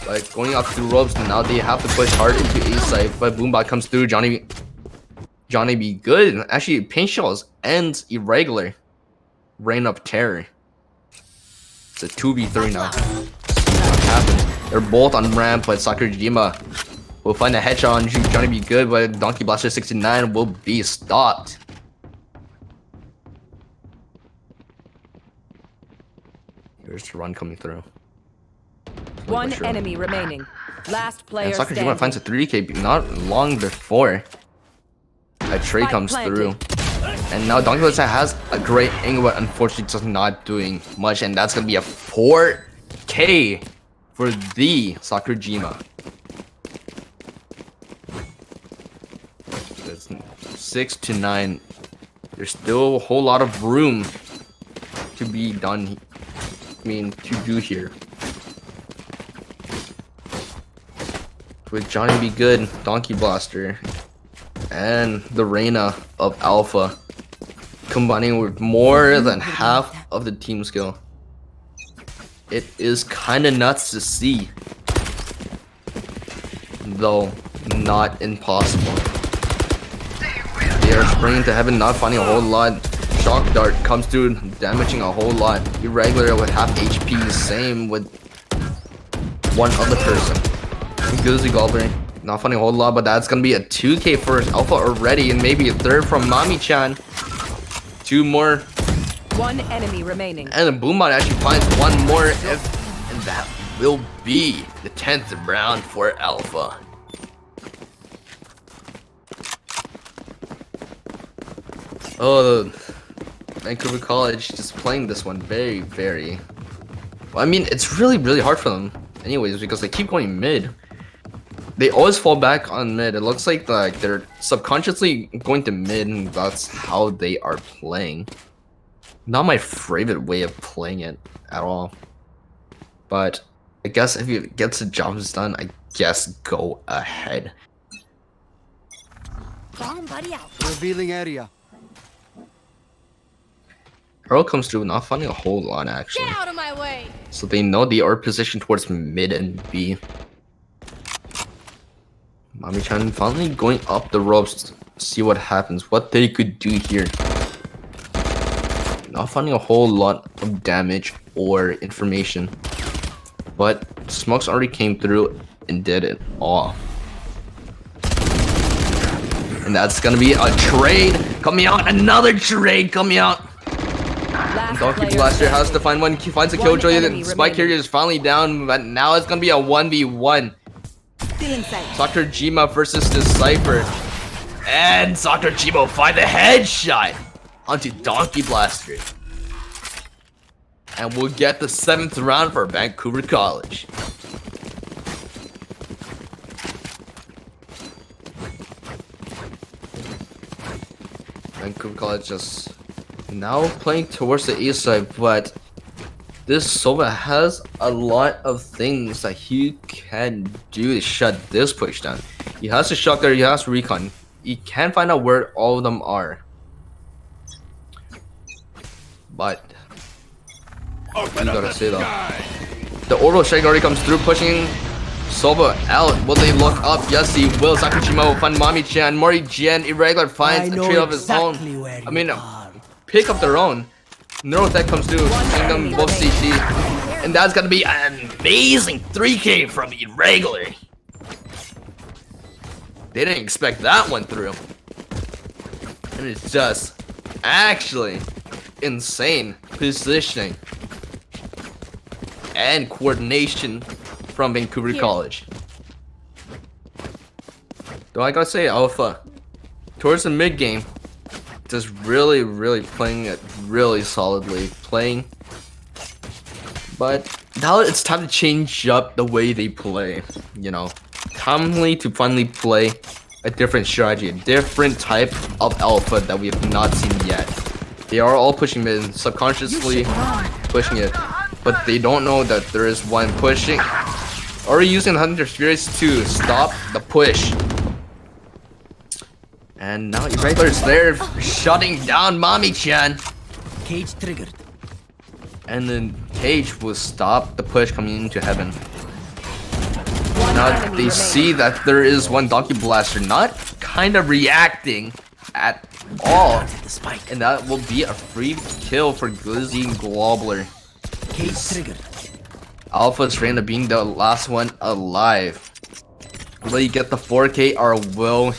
Like going up through ropes, and now they have to push hard into A side, but Boombot comes through. Johnny be good. Actually, paint shells ends irregular. Reign of Terror. It's a 2v3 now. What happened? They're both on ramp, but Sakurajima will find a headshot on Johnny be good, but Donkey Blaster 69 will be stopped. Here's the run coming through. One enemy remaining. Last player and Sakurajima standing. finds a 3k not long before a trade comes through. And now Donkey Blaster has a great angle, but unfortunately just not doing much, and that's gonna be a 4k for the Sakurajima. That's 6 to 9. There's still a whole lot of room to be done. To do here. With Johnny be good, Donkey Blaster, and the Reyna of Alpha combining with more than half of the team skill. It is kind of nuts to see, though not impossible. They are springing to heaven, not finding a whole lot. Shock Dart comes through, damaging a whole lot. Irregular with half HP, same with one other person. Glizzy Goblin, not finding a whole lot, but that's gonna be a 2K first Alpha already, and maybe a third from Mami-chan. 2 more. One enemy remaining. And the Boombot actually finds 1 more, and that will be the 10th round for Alpha. Oh, Vancouver College just playing this one very well. I mean, it's really hard for them anyways, because they keep going mid. They always fall back on mid. It looks like they're subconsciously going to mid, and that's how they are playing. Not my favorite way of playing it at all. But I guess if it gets the jobs done, I guess go ahead. Bomb buddy out. Revealing area. Pearl comes through, not finding a whole lot actually. Get out of my way. So they know they are positioned towards mid and B. Mami-chan finally going up the ropes to see what happens, what they could do here. Not finding a whole lot of damage or information. But smokes already came through and did it all. And that's gonna be a trade coming out, another trade coming out. Donkey Blaster has to find one. He finds a killjoy, and Spike Carrier is finally down, but now it's gonna be a 1v1. Sakurajima versus Decipher. And Sakurajima find the headshot onto Donkey Blaster. And we'll get the 7th round for Vancouver College. Vancouver College just now playing towards the east side, but this Sova has a lot of things that he can do to shut this push down. He has to shock there, he has recon. He can find out where all of them are. But you gotta say though, the orbital strike already comes through, pushing Sova out. Will they look up? Yes, he will. Sakurajima will find Mami-chan. Mori-Jin, Irregular finds a trade of his own. I mean, pick up their own. Neurotech comes through, seeing them both CT. And that's gonna be an amazing 3K from Irregular. They didn't expect that one through. And it's just actually insane positioning and coordination from Vancouver College. Though I gotta say, Alpha, towards the mid game, just really playing it really solidly, but now it's time to change up the way they play, you know, timely to finally play a different strategy, a different type of Alpha that we have not seen yet. They are all pushing mid, subconsciously pushing it, but they don't know that there is one pushing, or using Hunter Spirits to stop the push. And now Irregular's there, shutting down Mami-chan. Cage triggered. And then Cage will stop the push coming into heaven. Now they see that there is one Donkey Blaster not kind of reacting at all. And that will be a free kill for Glizzy Gobbler. Cage triggered. Alpha's trying to being the last one alive. Will he get the 4K or will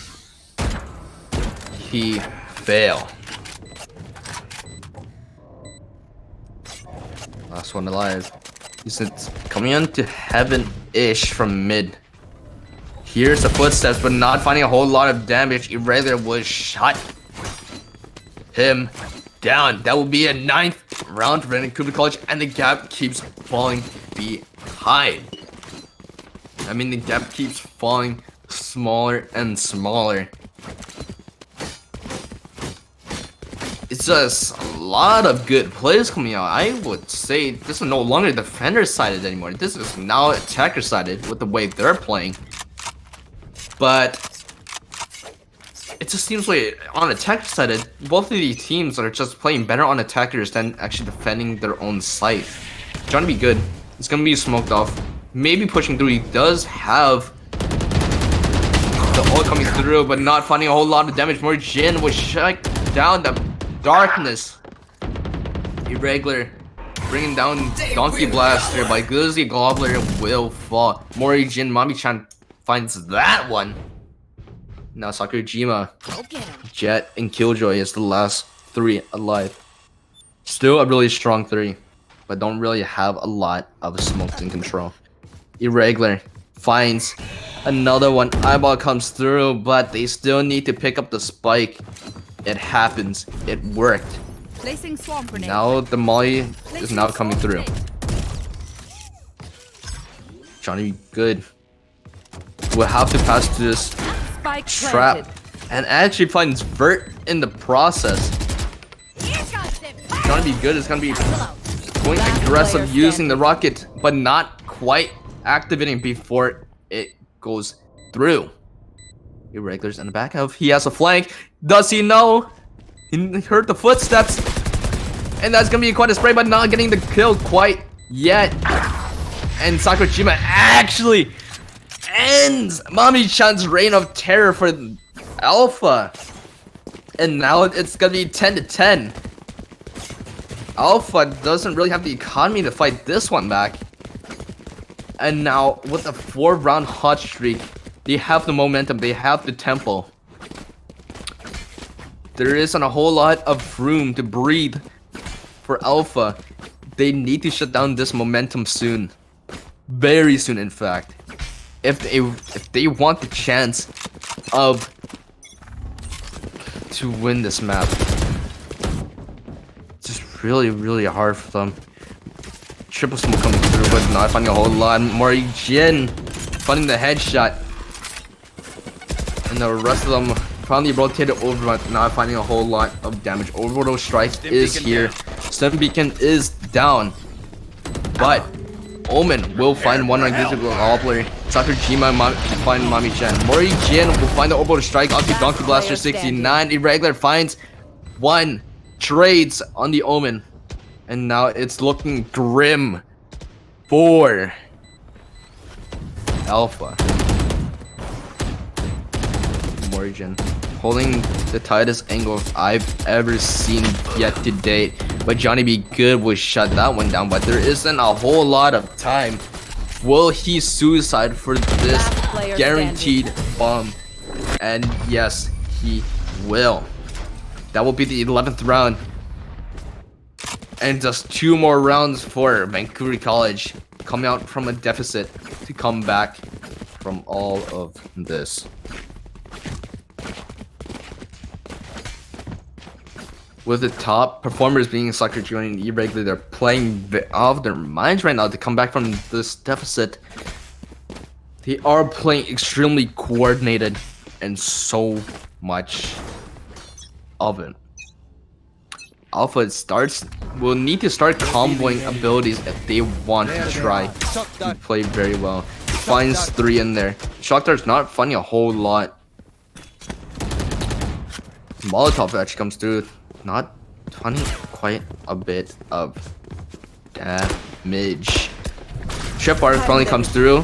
he fail? Last one alive. He's coming into heaven-ish from mid. Here's the footsteps, but not finding a whole lot of damage. Irregular was shot him down. That will be a 9th round for Vancouver College, and the gap keeps falling behind. I mean, the gap keeps falling smaller and smaller. It's just a lot of good plays coming out. I would say this is no longer defender-sided anymore. This is now attacker-sided with the way they're playing. But it just seems like on attacker-sided, both of these teams are just playing better on attackers than actually defending their own site. Trying to be good. It's gonna be smoked off. Maybe pushing through. He does have the ult coming through, but not finding a whole lot of damage. Mori-Jin was shut down. The darkness. Irregular. Bringing down Donkey Blaster by Glizzy Gobbler will fall. Morijin Mami-chan finds that one. Now Sakurajima, Jet, and Killjoy is the last 3 alive. Still a really strong 3, but don't really have a lot of smokes in control. Irregular finds another one. Eyeball comes through, but they still need to pick up the spike. It happens. It worked. Placing swamp grenade. Now the Molly is now coming through. Johnny good. We'll have to pass through this Spike trap planted. and actually finds Vert in the process. Johnny be good is gonna be going aggressive using the rocket, but not quite activating before it goes through. Irregulars in the back of he has a flank. Does he know? He heard the footsteps. And that's gonna be quite a spray, but not getting the kill quite yet. And Sakurajima actually ends Mami-chan's reign of terror for Alpha. And now it's gonna be 10-10. Alpha doesn't really have the economy to fight this one back. And now with a 4-round hot streak, they have the momentum, they have the tempo. There isn't a whole lot of room to breathe for Alpha. They need to shut down this momentum soon. Very soon, in fact. If they want the chance of to win this map. It's just really hard for them. Triple smoke coming through, but not finding a whole lot. Morijin finding the headshot. And the rest of them finally rotated over, but not finding a whole lot of damage. Orbital strike is here. Stun beacon is down. But Omen will find one on Glizzy Gobbler. Sakurajima find Mami-chan. Morijin will find the orbital strike onto Donkey Blaster 69. Irregular finds one. Trades on the Omen. And now it's looking grim for Alpha. Morijin holding the tightest angle I've ever seen yet to date. But Johnny B. Good will shut that one down. But there isn't a whole lot of time. Will he suicide for this guaranteed bomb? And yes, he will. That will be the 11th round. And just 2 more rounds for Vancouver College. Coming out from a deficit to come back from all of this. With the top performers being Sakurajima and Irregular, they're playing off their minds right now to come back from this deficit. They are playing extremely coordinated and so much of it. Alpha will need to start comboing abilities if they want to try to play very well. Finds 3 in there. Shock Dart's not finding a whole lot. Molotov actually comes through. Not finding quite a bit of damage. Tripwire finally comes through.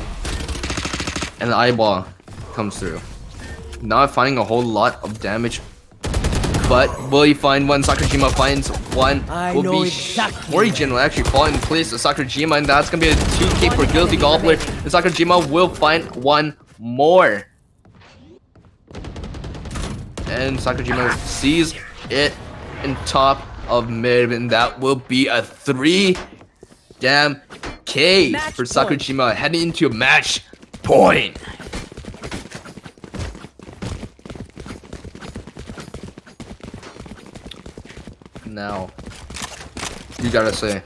And the eyeball comes through. Not finding a whole lot of damage. But will he find one? Sakurajima finds one. Morijin will actually fall in place of Sakurajima, and that's gonna be a 2K for Guilty Gobbler. And Sakurajima will find one more. And Sakurajima sees it in top of mid, and that will be a 3 damn K for Sakurajima heading into a match point. Now, you gotta say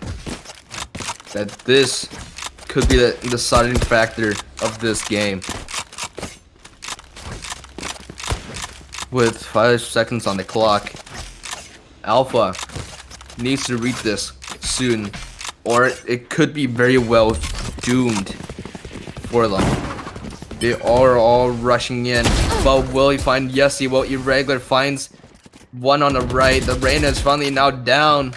that this could be the deciding factor of this game. With 5 seconds on the clock, Alpha needs to reach this soon, or it could be very well doomed for them. They are all rushing in, but will he find? Yes, he will. Irregular finds one on the right. The rain is finally now down.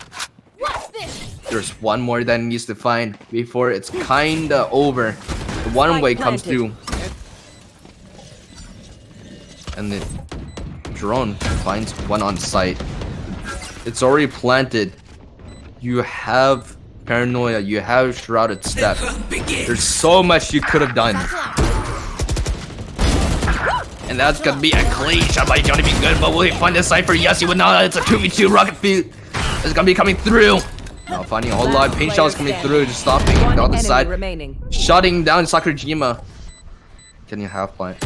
There's one more that he needs to find before it's kinda over. The one way comes through, and the drone finds one on site. It's already planted. You have paranoia. You have shrouded step. There's so much you could have done. And that's gonna be a clean shot by Johnny Be Good, but will he find a Cypher? Yes, he would not. It's a 2v2 rocket feet. It's gonna be coming through. Now finding a whole lot of paint shells coming through, just stopping One on the enemy side. remaining. Shutting down Sakurajima. Getting a half point.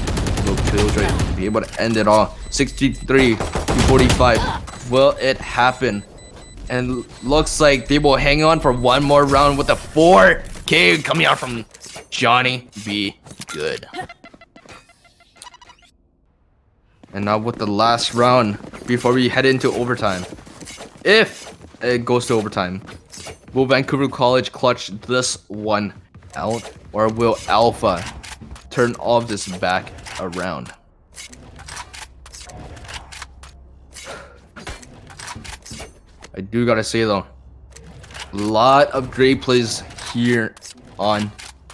Will Killjoy be able to end it all? 63 to 45. Will it happen? And looks like they will hang on for one more round with a 4K coming out from Johnny Be Good. And now with the last round before we head into overtime. If it goes to overtime, will Vancouver College clutch this one out, or will Alpha turn all of this back around? I do gotta say though, a lot of great plays here on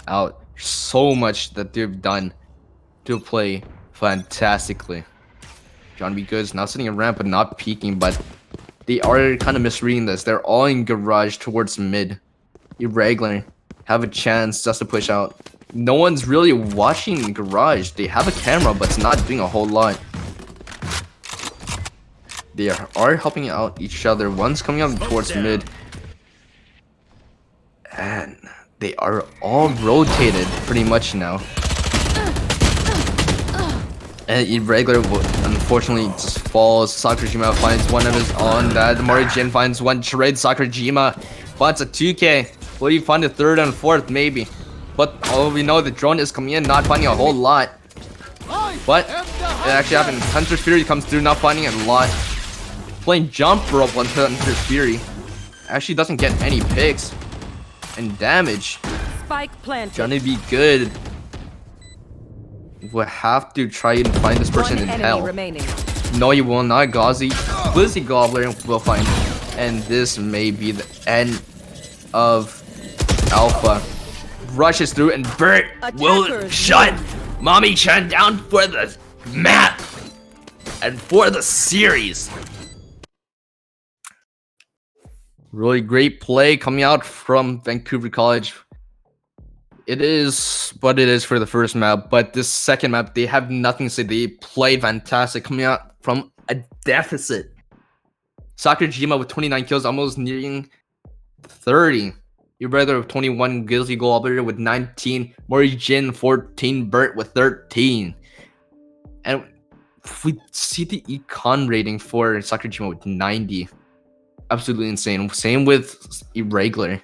out. So much that they've done to play fantastically. John Be Good is now sitting in ramp but not peeking, but they are kind of misreading this. They're all in garage towards mid. Irregular have a chance just to push out. No one's really watching garage. They have a camera, but it's not doing a whole lot. They are helping out each other. One's coming up towards mid. And they are all rotated pretty much now. And Irregular unfortunately just falls. Sakurajima finds one of his own. That Morijin finds one trade. Sakurajima finds a 2K. Will he find a third and fourth? Maybe. But all we know, the drone is coming in, not finding a whole lot. But it actually happened. Hunter's Fury comes through, not finding a lot. Playing jump rope on Hunter's Fury. Actually doesn't get any picks. And damage. Spike planted. Johnny Be Good will have to try and find this person in hell. Remaining. No, you will not. Gauzy, Glizzy Gobbler will find. And this may be the end of Alpha. Rushes through and Bert will shut Mommy Chan down for the map and for the series. Really great play coming out from Vancouver College. It is what it is for the first map, but this second map, they have nothing to say. They played fantastic coming out from a deficit. Sakurajima with 29 kills, almost nearing 30. Your brother with 21, Guilty Gobbler with 19, Morijin 14, Bert with 13. And we see the econ rating for Sakurajima with 90. Absolutely insane. Same with Irregular.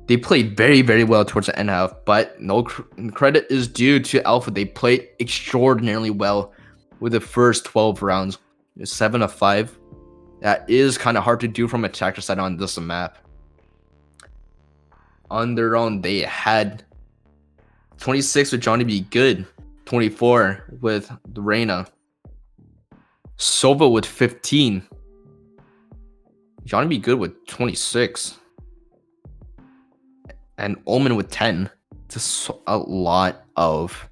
They played very, very well towards the end half, but no credit is due to Alpha. They played extraordinarily well with the first 12 rounds. 7 of 5. That is kind of hard to do from a attacker side on this map. On their own, they had 26 with Johnny Be Good, 24 with the Reyna, Sova with 15, Johnny Be Good with 26. And Omen with 10. Just a lot of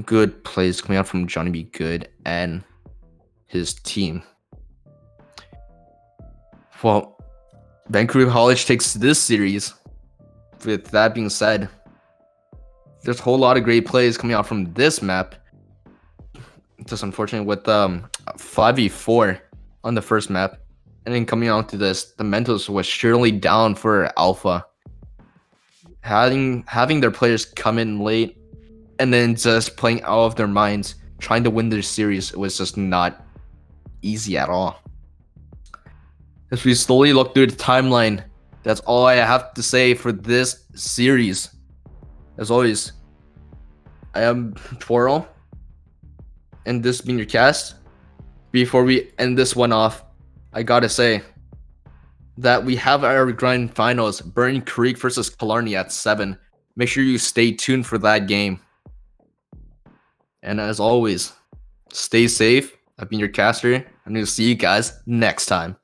good plays coming out from Johnny Be Good and his team. Well, Vancouver College takes this series. With that being said, there's a whole lot of great plays coming out from this map. Just unfortunate with 5v4 on the first map. And then coming on to this, the mentals was surely down for Alpha. Having their players come in late and then just playing out of their minds, trying to win their series, it was just not easy at all. As we slowly look through the timeline, that's all I have to say for this series. As always, I am Twirl, and this being your cast. Before we end this one off, I gotta say that we have our grand finals, Burn Creek versus Killarney at 7. Make sure you stay tuned for that game. And as always, stay safe. I've been your caster. I'm going to see you guys next time.